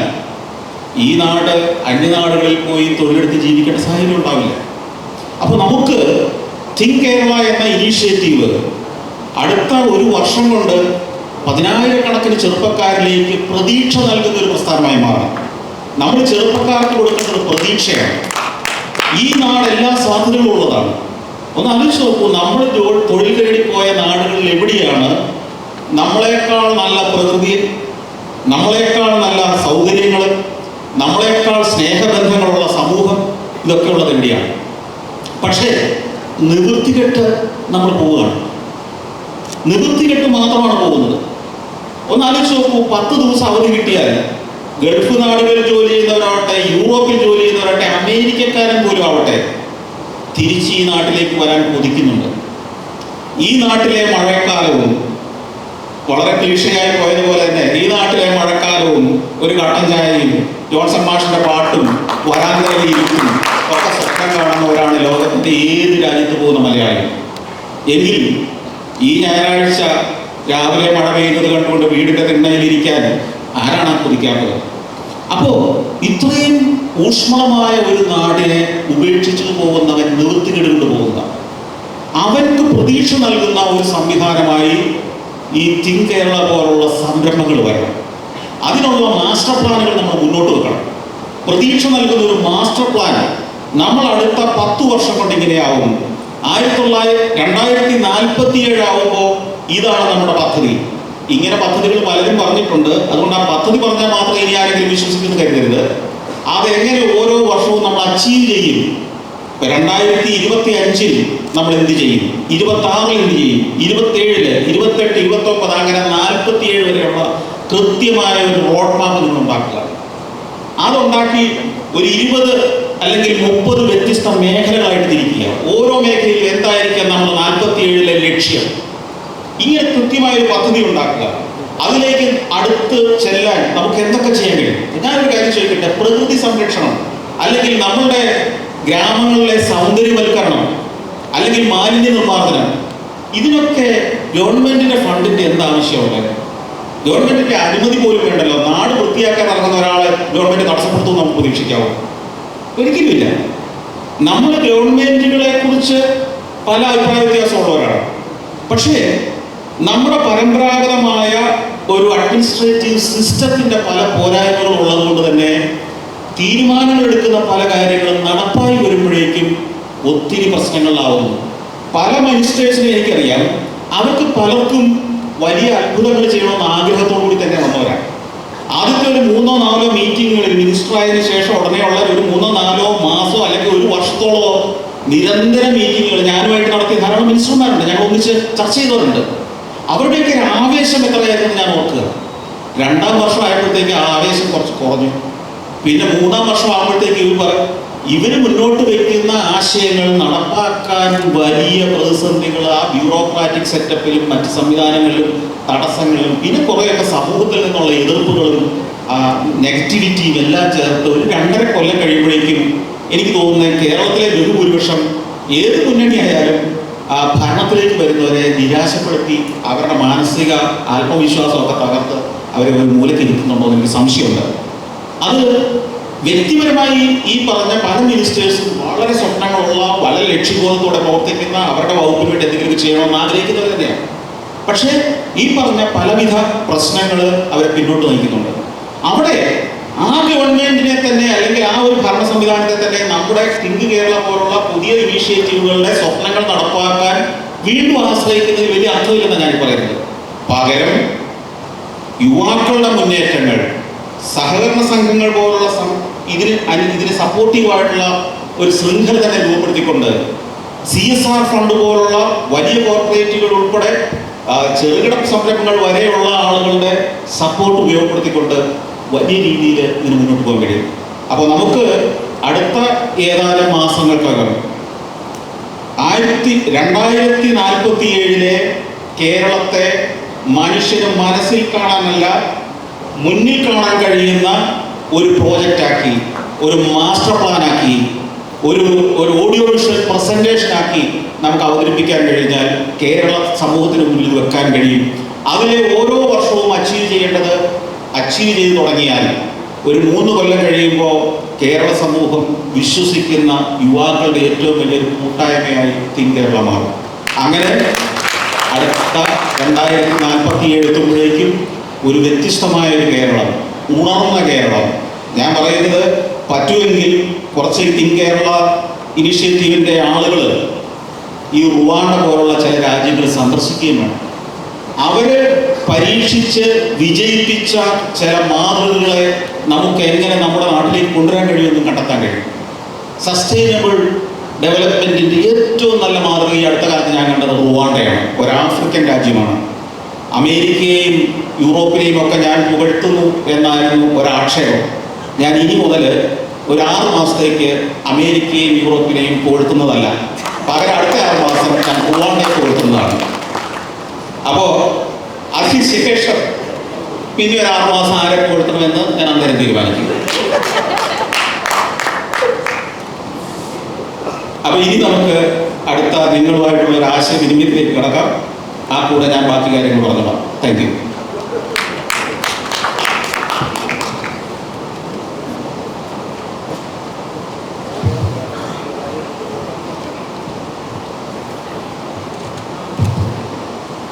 ഈ നാട് അന്യനാടുകളിൽ പോയി തൊഴിലെടുത്ത് ജീവിക്കേണ്ട സാഹചര്യം ഉണ്ടാവില്ല. അപ്പോൾ നമുക്ക് തിങ്ക് കേരള എന്ന ഇനീഷ്യേറ്റീവ് അടുത്ത ഒരു വർഷം കൊണ്ട് 10,000-കണക്കിന് ചെറുപ്പക്കാരിലേക്ക് പ്രതീക്ഷ നൽകുന്ന ഒരു പ്രസ്ഥാനമായി മാറണം. നമ്മൾ ചെറുപ്പക്കാർക്ക് കൊടുക്കുന്നത് പ്രതീക്ഷയാണ്. ഈ നാട് എല്ലാ സാധ്യതകളും ഉള്ളതാണ്. ഒന്ന് ആലോചിച്ച് നോക്കൂ, നമ്മൾ തൊഴിൽ തേടി പോയ നാടുകളിൽ എവിടെയാണ് നമ്മളെക്കാൾ നല്ല പ്രകൃതി, നമ്മളെക്കാൾ നല്ല സൗകര്യങ്ങൾ, നമ്മളെക്കാൾ സ്നേഹബന്ധങ്ങളുള്ള സമൂഹം, ഇതൊക്കെ ഉള്ളത് എവിടെയാണ്? പക്ഷേ നിവൃത്തികെട്ട് നമ്മൾ പോവുകയാണ്. നിവൃത്തികെട്ട് മാത്രമാണ് പോകുന്നത്. ഒന്ന് ആലോചിച്ച് നോക്കൂ, 10 ദിവസം അവധി കിട്ടിയാൽ ഗൾഫ് നാടുകളിൽ ജോലി ചെയ്യുന്നവരാവട്ടെ, യൂറോപ്പിൽ ജോലി ചെയ്യുന്നവരാവട്ടെ, അമേരിക്കക്കാരൻ പോലും ആവട്ടെ, തിരിച്ച് ഈ നാട്ടിലേക്ക് വരാൻ കൊതിക്കുന്നുണ്ട്. ഈ നാട്ടിലെ മഴക്കാലവും വളരെ ക്ലീഷയായി പോയതുപോലെ തന്നെ ഈ നാട്ടിലെ മഴക്കാലവും ഒരു കട്ടൻ ചായയും ജോൺസൺ മാഷിന്റെ പാട്ടും വരാന്തയിൽ ഇരിക്കും ഒക്കെ സ്വപ്നം കാണുന്നവരാണ് ലോകത്തിന്റെ ഏത് രാജ്യത്ത് പോകുന്ന മലയാളി. എങ്കിലും ഈ ഞായറാഴ്ച രാവിലെ മഴ പെയ്യുന്നത് കണ്ടുകൊണ്ട് വീടിന്റെ തിണ്ണയിലിരിക്കാൻ ആരാണ് കൊതിക്കാത്തത്? അപ്പോ ഇത്രയും ഊഷ്മളമായ ഒരു നാടിനെ ഉപേക്ഷിച്ചു പോകുന്നവൻ നിവൃത്തികേടുകൊണ്ട് പോകുന്ന, അവർക്ക് പ്രതീക്ഷ നൽകുന്ന ഒരു സംവിധാനമായി ഈ തിങ്ക് കേരള പോലുള്ള സംരംഭങ്ങൾ വരണം. അതിനുള്ള മാസ്റ്റർ പ്ലാനുകൾ നമ്മൾ മുന്നോട്ട് വെക്കണം. പ്രതീക്ഷ നൽകുന്ന ഒരു മാസ്റ്റർ പ്ലാൻ നമ്മൾ അടുത്ത 10 വർഷം കൊണ്ട് ഇങ്ങനെയാവും. 2047 ആവുമ്പോൾ ഇതാണ് നമ്മുടെ പദ്ധതി. ഇങ്ങനെ പദ്ധതികൾ പലരും പറഞ്ഞിട്ടുണ്ട്. അതുകൊണ്ട് ആ പദ്ധതി പറഞ്ഞാൽ മാത്രമേ ഇനി ആരെങ്കിലും വിശ്വസിക്കുന്നു കരുതരുത്. അതെങ്ങനെ ഓരോ വർഷവും നമ്മൾ അച്ചീവ് ചെയ്യും. 2025 നമ്മൾ എന്ത് ചെയ്യും, 26 എന്ത് ചെയ്യും, 27, 28, 29 അങ്ങനെ 47 വരെയുള്ള കൃത്യമായ ഒരു റോഡ് മാപ്പ് നിങ്ങൾ ഉണ്ടാക്കുക. അതുണ്ടാക്കി ഒരു 20 അല്ലെങ്കിൽ 30 വ്യത്യസ്ത മേഖലകളായിട്ട് തിരിക്കുക. ഓരോ മേഖലയിൽ എന്തായിരിക്കാം നമ്മൾ 47 ലക്ഷ്യം. ഇങ്ങനെ കൃത്യമായ ഒരു പദ്ധതി ഉണ്ടാക്കുക. അതിലേക്ക് അടുത്ത് ചെല്ലാൻ നമുക്ക് എന്തൊക്കെ ചെയ്യാൻ കഴിയും? ഞാനൊരു കാര്യം ചോദിക്കട്ടെ, പ്രകൃതി സംരക്ഷണം അല്ലെങ്കിൽ നമ്മളുടെ ഗ്രാമങ്ങളിലെ സൗന്ദര്യവൽക്കരണം അല്ലെങ്കിൽ മാലിന്യ നിർമ്മാർജ്ജനം, ഇതിനൊക്കെ ഗവൺമെന്റിന്റെ ഫണ്ടിന്റെ എന്താവശ്യമുള്ളത്? ഗവൺമെന്റിന്റെ അനുമതി പോലും വേണ്ടല്ലോ. നാട് വൃത്തിയാക്കാൻ ഇറങ്ങുന്ന ഒരാളെ ഗവൺമെന്റ് തടസ്സപ്പെടുത്തുമെന്ന് നമുക്ക് പ്രതീക്ഷിക്കാവോ? ഒരിക്കലുമില്ല. നമ്മൾ ഗവൺമെന്റുകളെ കുറിച്ച് പല അഭിപ്രായ വ്യത്യാസമുള്ളവരാണ്. പക്ഷേ നമ്മുടെ പരമ്പരാഗതമായ ഒരു അഡ്മിനിസ്ട്രേറ്റീവ് സിസ്റ്റത്തിന്റെ പല പോരായ്മകളും ഉള്ളതുകൊണ്ട് തന്നെ തീരുമാനങ്ങൾ എടുക്കുന്ന പല കാര്യങ്ങളും നടപ്പായി വരുമ്പോഴേക്കും ഒത്തിരി പ്രശ്നങ്ങളാവുന്നു. പല മിനിസ്റ്റേഴ്സിനെ എനിക്കറിയാം, അവർക്ക് പലർക്കും വലിയ അത്ഭുതങ്ങൾ ചെയ്യണമെന്ന് ആഗ്രഹത്തോടു കൂടി തന്നെ വന്നവരാണ്. ആദ്യത്തെ ഒരു 3-4 മീറ്റിങ്ങുകളിൽ മിനിസ്റ്റർ ആയതിനു ശേഷം ഉടനെയുള്ള ഒരു 3-4 മാസമോ അല്ലെങ്കിൽ ഒരു വർഷത്തോളമോ നിരന്തര മീറ്റിങ്ങുകൾ ഞാനുമായിട്ട് നടത്തിയ ധാരാളം മിനിസ്റ്റർമാരുണ്ട്. ഞങ്ങൾ ഒന്നിച്ച് ചർച്ച ചെയ്തവരുണ്ട്. അവരുടെയൊക്കെ ഒരു ആവേശം എത്രയായിരുന്നു ഞാൻ ഓർക്കുക. 2ാം വർഷം ആയപ്പോഴത്തേക്ക് ആ ആവേശം കുറച്ച് കുറഞ്ഞു. പിന്നെ 3ാം വർഷം ആകുമ്പോഴത്തേക്ക് ഇവർ മുന്നോട്ട് വയ്ക്കുന്ന ആശയങ്ങൾ നടപ്പാക്കാൻ വലിയ പ്രതിസന്ധികൾ ആ ബ്യൂറോക്രാറ്റിക് സെറ്റപ്പിലും മറ്റ് സംവിധാനങ്ങളിലും തടസ്സങ്ങളും പിന്നെ കുറേയൊക്കെ സമൂഹത്തിൽ നിന്നുള്ള എതിർപ്പുകളും നെഗറ്റിവിറ്റിയും എല്ലാം ചേർത്ത് ഒരു 2.5 കൊല്ലം കഴിയുമ്പോഴേക്കും എനിക്ക് തോന്നുന്നത് കേരളത്തിലെ ബഹുഭൂരിപക്ഷം ഏത് മുന്നണിയായാലും ഭരണത്തിലേക്ക് വരുന്നവരെ നിരാശപ്പെടുത്തി അവരുടെ മാനസിക ആത്മവിശ്വാസമൊക്കെ തകർത്ത് അവരെ ഒരു മൂലയ്ക്ക് ഇരുത്തുന്നുണ്ടോ എന്ന് എനിക്ക് സംശയമുണ്ട്. അത് വ്യക്തിപരമായി ഈ പറഞ്ഞ പല മിനിസ്റ്റേഴ്സും വളരെ സ്വപ്നങ്ങളുള്ള വളരെ ലക്ഷ്യബോധത്തോടെ പ്രവർത്തിക്കുന്ന അവരുടെ വകുപ്പിന് വേണ്ടി എന്തെങ്കിലും ചെയ്യണമെന്ന് ആഗ്രഹിക്കുന്നവർ തന്നെയാണ്. പക്ഷേ ഈ പറഞ്ഞ പലവിധ പ്രശ്നങ്ങൾ അവരെ പിന്നോട്ട് നയിക്കുന്നുണ്ട്. അവിടെ ആ ഗവൺമെന്റിനെ തന്നെ അല്ലെങ്കിൽ ആ ഒരു ഭരണ സംവിധാനത്തെ തന്നെ നമ്മുടെ തിങ്ക് കേരള പോലുള്ള പുതിയ ഇനീഷ്യേറ്റീവുകളുടെ സ്വപ്നങ്ങൾ നടപ്പാക്കാൻ വീണ്ടും ആശ്രയിക്കുന്നതിൽ വലിയ അർത്ഥമില്ലെന്നാണ് ഞാൻ പറയുന്നത്. പകരം യുവാക്കളുടെ മുന്നേറ്റങ്ങൾ, സഹകരണ സംഘങ്ങൾ പോലുള്ള ഇതിന് സപ്പോർട്ടീവായിട്ടുള്ള ഒരു ശൃംഖല തന്നെ രൂപപ്പെടുത്തിക്കൊണ്ട് CSR ഫണ്ട് പോലുള്ള വലിയ കോർപ്പറേറ്റുകൾ ഉൾപ്പെടെ ചെറുകിട സംരംഭങ്ങൾ വരെയുള്ള ആളുകളുടെ സപ്പോർട്ട് ഉപയോഗപ്പെടുത്തിക്കൊണ്ട് വലിയ രീതിയിൽ ഇതിന് മുന്നോട്ട് പോകാൻ കഴിയും. അപ്പോൾ നമുക്ക് അടുത്ത ഏതാനും മാസങ്ങൾക്കകം 2047 കേരളത്തെ മനുഷ്യന് മനസ്സിൽ കാണാനല്ല മുന്നിൽ കാണാൻ കഴിയുന്ന ഒരു പ്രോജക്റ്റാക്കി, ഒരു മാസ്റ്റർ പ്ലാനാക്കി, ഒരു ഓഡിയോ വിഷ്വൽ പ്രസന്റേഷൻ ആക്കി നമുക്ക് അവതരിപ്പിക്കാൻ കഴിഞ്ഞാൽ കേരള സമൂഹത്തിന് മുന്നിൽ വെക്കാൻ കഴിയും. അതിലെ ഓരോ വർഷവും അച്ചീവ് ചെയ്ത് തുടങ്ങിയാൽ ഒരു 3 കൊല്ലം കഴിയുമ്പോൾ കേരള സമൂഹം വിശ്വസിക്കുന്ന യുവാക്കളുടെ ഏറ്റവും വലിയൊരു കൂട്ടായ്മയായി തിങ്ക് കേരള മാറും. അങ്ങനെ അടുത്ത 2047 എത്തുമ്പോഴേക്കും ഒരു വ്യത്യസ്തമായ ഒരു കേരളം, ഉണർന്ന കേരളം. ഞാൻ പറയുന്നത് പറ്റുമെങ്കിൽ കുറച്ച് തിങ്ക് കേരള ഇനിഷ്യേറ്റീവിൻ്റെ ആളുകൾ ഈ റുവാണ്ട പോലുള്ള ചില രാജ്യങ്ങൾ സന്ദർശിക്കുകയും വേണം. അവര് പരീക്ഷിച്ച് വിജയിപ്പിച്ച ചില മാതൃകകളെ നമുക്ക് എങ്ങനെ നമ്മുടെ നാട്ടിലേക്ക് കൊണ്ടുവരാൻ കഴിയുമെന്ന് കണ്ടെത്താൻ കഴിയും. സസ്റ്റൈനബിൾ ഡെവലപ്മെൻറ്റിൻ്റെ ഏറ്റവും നല്ല മാതൃക ഈ അടുത്ത കാലത്ത് ഞാൻ കണ്ടത് റുവാണ്ടയാണ്. ഒരു ആഫ്രിക്കൻ രാജ്യമാണ്. അമേരിക്കയെയും യൂറോപ്പിനെയും ഒക്കെ ഞാൻ പുകഴ്ത്തുന്നു എന്നായിരുന്നു ഒരാക്ഷേപം. ഞാൻ ഇനി മുതൽ ഒരു 6 മാസത്തേക്ക് അമേരിക്കയും യൂറോപ്പിനെയും പുകഴ്ത്തുന്നതല്ല, പകരം അടുത്ത 6 മാസം ഞാൻ റുവാണ്ടയെ പുകഴ്ത്തുന്നതാണ്. അപ്പോൾ അതിശേഷം പിന്നെ ഒരു 6 മാസം ആരെ പുകഴ്ത്തണമെന്ന് ഞാൻ അന്നേരം തീരുമാനിക്കും. അപ്പോൾ ഇനി നമുക്ക് അടുത്ത നിങ്ങളുമായിട്ടുള്ള ഒരു ആശയവിനിമയത്തിലേക്ക് കിടക്കാം. ആ കൂടെ ഞാൻ ബാക്കി കാര്യങ്ങൾ പറഞ്ഞോളാം. Thank you.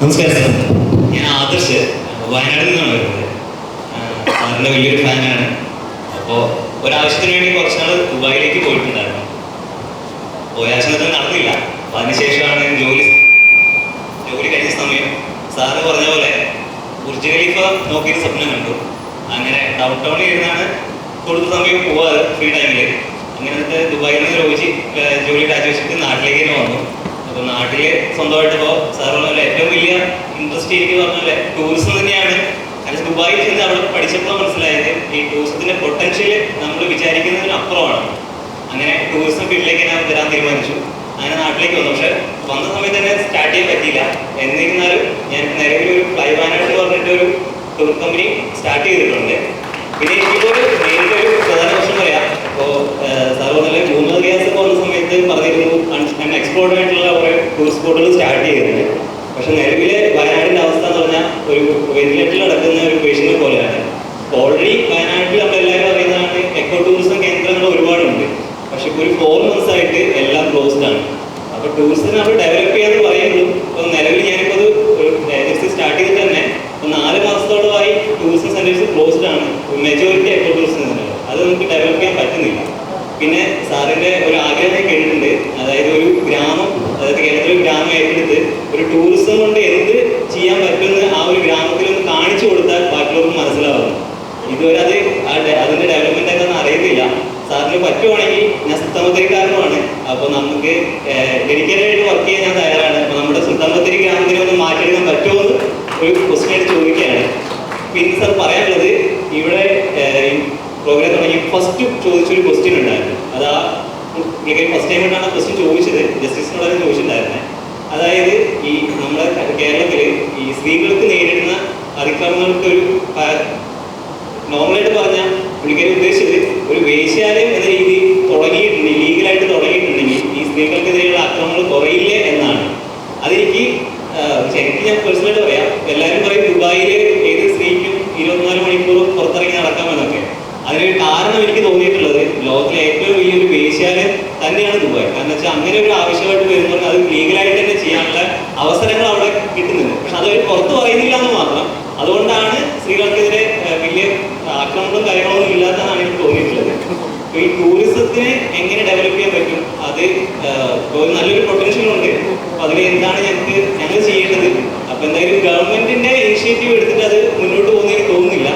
നമസ്കാരം സാർ, ഞാൻ ആദർശ് വയനാട്ടിൽ നിന്നാണ് വരുന്നത്. സാറിൻ്റെ വലിയൊരു ഫാനാണ്. അപ്പോൾ ഒരാവശ്യത്തിന് വേണ്ടി കുറച്ചുനാൾ ദുബായിലേക്ക് പോയിട്ടുണ്ടായിരുന്നു. പോയ ആവശ്യത്തിൽ നടന്നില്ല. അപ്പോൾ അതിനുശേഷമാണ് ജോലി കഴിഞ്ഞ സമയം സാറ് പറഞ്ഞ പോലെ ബുർജ് ഖലീഫ നോക്കിയൊരു സ്വപ്നം കണ്ടു. അങ്ങനെ ഡൗൺ ടൗണിൽ ഇരുന്നാണ് കൊടുത്ത സമയം പോവാറ് ഫ്രീ ടൈമിൽ. അങ്ങനെ ദുബായിൽ നിന്ന് ജോലി രാജിവെച്ചിട്ട് നാട്ടിലേക്ക് തന്നെ വന്നു. അപ്പോൾ നാട്ടിൽ സ്വന്തമായിട്ട് ഇപ്പോൾ സാർ പറഞ്ഞ ഏറ്റവും വലിയ ഇൻട്രസ്റ്റ് എനിക്ക് പറഞ്ഞ ടൂറിസം തന്നെയാണ്. കാരണം ദുബായിൽ ചെന്ന് അവിടെ പഠിച്ചപ്പോൾ മനസ്സിലായത് ഈ ടൂറിസത്തിൻ്റെ പൊട്ടൻഷ്യൽ നമ്മൾ വിചാരിക്കുന്നതിന് അപ്പുറമാണ്. അങ്ങനെ ടൂറിസം ഫീൽഡിലേക്ക് ഞാൻ വരാൻ തീരുമാനിച്ചു. അങ്ങനെ നാട്ടിലേക്ക് വന്നു. പക്ഷെ വന്ന സമയത്ത് തന്നെ സ്റ്റാർട്ട് ചെയ്യാൻ പറ്റിയില്ല. എന്നിരുന്നാലും ഞാൻ നിലവിൽ ഒരു ഫ്ലൈ വയനാട് എന്ന് പറഞ്ഞിട്ട് ഒരു ടൂർ കമ്പനി സ്റ്റാർട്ട് ചെയ്തിട്ടുണ്ട്. പിന്നെ എനിക്കിപ്പോൾ നേരിട്ടൊരു പ്രധാന പ്രശ്നം പറയാം. ഇപ്പോൾ സാർ പറഞ്ഞാൽ മുഹമ്മദ് റിയാസ് പോകുന്ന സമയത്ത് പറഞ്ഞിരുന്നു ഞാൻ എക്സ്പ്ലോർഡ് ആയിട്ടുള്ള കുറേ ടൂറിസ്റ്റ് സ്പോട്ടുകൾ സ്റ്റാർട്ട് ചെയ്തിട്ടുണ്ട്. പക്ഷെ നിലവിലെ വയനാടിൻ്റെ അവസ്ഥ എന്ന് പറഞ്ഞാൽ ഒരു വെന്റിലേറ്ററിൽ നടക്കുന്ന ഒരു പേഷ്യനെ പോലെയാണ്. ഓൾറെഡി വയനാട്ടിൽ നമ്മളെല്ലാവരും അറിയുന്നതാണ് എക്കോ ടൂറിസം കേന്ദ്രങ്ങൾ ഒരുപാടുണ്ട്. പക്ഷെ ഇപ്പോൾ ഒരു 4 months ആയിട്ട് എല്ലാം ക്ലോസ്ഡ് ആണ്. അപ്പോൾ ടൂറിസത്തിന് നമ്മൾ ഡെവലപ്പ് ചെയ്യാന്ന് പറയുന്നു. ഇപ്പോൾ നിലവിൽ ഞാനിപ്പോൾ ഒരു ഏജൻസി സ്റ്റാർട്ട് ചെയ്തിട്ട് തന്നെ 4 മാസത്തോളമായി ടൂറിസം സെന്റേഴ്സ് ക്ലോസ്ഡ് ആണ്. മെജോറിറ്റി എക്കോ ടൂറിസം സെന്ററുകൾ അത് നമുക്ക് ഡെവലപ്പ് ചെയ്യാൻ പറ്റുന്നില്ല. പിന്നെ സാറിൻ്റെ ഒരു ആഗ്രഹം ഞാൻ കേട്ടിട്ടുണ്ട്. അതായത് ഒരു ഗ്രാമം, അതായത് കേരളത്തിലെ ഒരു ഗ്രാമം ഏറ്റെടുത്ത് ഒരു ടൂറിസം കൊണ്ട് എന്ത് ചെയ്യാൻ പറ്റുമെന്ന് ആ ഒരു ഗ്രാമത്തിലൊന്ന് കാണിച്ചു കൊടുത്താൽ ബാക്കിയുള്ളവർക്ക് മനസ്സിലാവുന്നു. ഇതുവരെ അതിൻ്റെ ഡെവലപ്മെൻ്റ് എന്താണെന്ന് അറിയത്തില്ല. സാറിന് പറ്റുവാണെങ്കിൽ ഞാൻ സുൽത്താൻ ബത്തേരിക്കാരനുമാണ്. അപ്പോൾ നമുക്ക് ഡെഡിക്കേറ്റഡ് വർക്ക് ചെയ്യാൻ ഞാൻ തയ്യാറാണ്. അപ്പോൾ നമ്മുടെ സുൽത്താൻ ബത്തേരി ഗ്രാമത്തിനെ ഒന്ന് മാറ്റിയെടുക്കാൻ പറ്റുമോ എന്ന് ഒരു ക്വസ്റ്റ്യൻ ആയിട്ട് ചോദിക്കുകയാണ്. പിന്നെ സാർ പറയാനുള്ളത്, ഇവിടെ പ്രോഗ്രാം തുടങ്ങി ഫസ്റ്റ് ചോദിച്ചൊരു ക്വസ്റ്റ്യൻ ഉണ്ടായിരുന്നു. അത് ആ ഫസ്റ്റ് ടൈം ആയിട്ടാണ് ക്വസ്റ്റ്യൻ ചോദിച്ചത്, ജസ്റ്റിസിനോട് ചോദിച്ചിട്ടുണ്ടായിരുന്നത്. അതായത് ഈ നമ്മുടെ കേരളത്തിൽ ഈ സ്ത്രീകൾക്ക് നേരിടുന്ന അതിക്രമങ്ങൾക്കൊരു നോർമലായിട്ട് പറഞ്ഞാൽ പുള്ളിക്കാരി ഉദ്ദേശിച്ചത് ഒരു വേശ്യാലയം എന്ന രീതിയിൽ തുടങ്ങിയിട്ടുണ്ടെങ്കിൽ, ലീഗലായിട്ട് തുടങ്ങിയിട്ടുണ്ടെങ്കിൽ ഈ സ്ത്രീകൾക്കെതിരെയുള്ള ആക്രമണങ്ങൾ കുറയില്ലേ എന്നാണ്. അതെനിക്ക് ഞാൻ പേഴ്സണലായിട്ട് പറയാം. എല്ലാവരും പറയും ദുബായിൽ ഏത് സ്ത്രീക്കും 24 മണിക്കൂർ പുറത്തിറങ്ങി നടക്കാമെന്നൊക്കെ. അതിനൊരു കാരണം എനിക്ക് തോന്നിയിട്ടുള്ളത് ലോകത്തിലെ ഏറ്റവും വലിയൊരു വേശ്യാലയം തന്നെയാണ് ദുബായ്. കാരണം വെച്ചാൽ അങ്ങനെ ഒരു ആവശ്യമായിട്ട് വരുമ്പോൾ അത് ലീഗലായിട്ട് തന്നെ ചെയ്യാനുള്ള അവസരങ്ങൾ അവിടെ കിട്ടുന്നുണ്ട്. പക്ഷെ അതവർ പുറത്ത് പറയുന്നില്ല എന്ന് മാത്രം. അതുകൊണ്ടാണ് സ്ത്രീകൾക്കെതിരെ വലിയ ആക്രമണങ്ങളും കാര്യങ്ങളൊന്നും ഇല്ലാത്ത അപ്പൊ ഈ ടൂറിസത്തിനെ എങ്ങനെ ഡെവലപ്പ് ചെയ്യാൻ പറ്റും, അത് ഇപ്പോൾ നല്ലൊരു പൊട്ടൻഷ്യൽ ഉണ്ട്. അപ്പൊ അതിൽ എന്താണ് ഞങ്ങൾ ചെയ്യേണ്ടത്? അപ്പൊ എന്തായാലും ഗവൺമെന്റിന്റെ ഇനിഷ്യേറ്റീവ് എടുത്തിട്ട് അത് മുന്നോട്ട് പോകുന്ന എനിക്ക് തോന്നുന്നില്ല.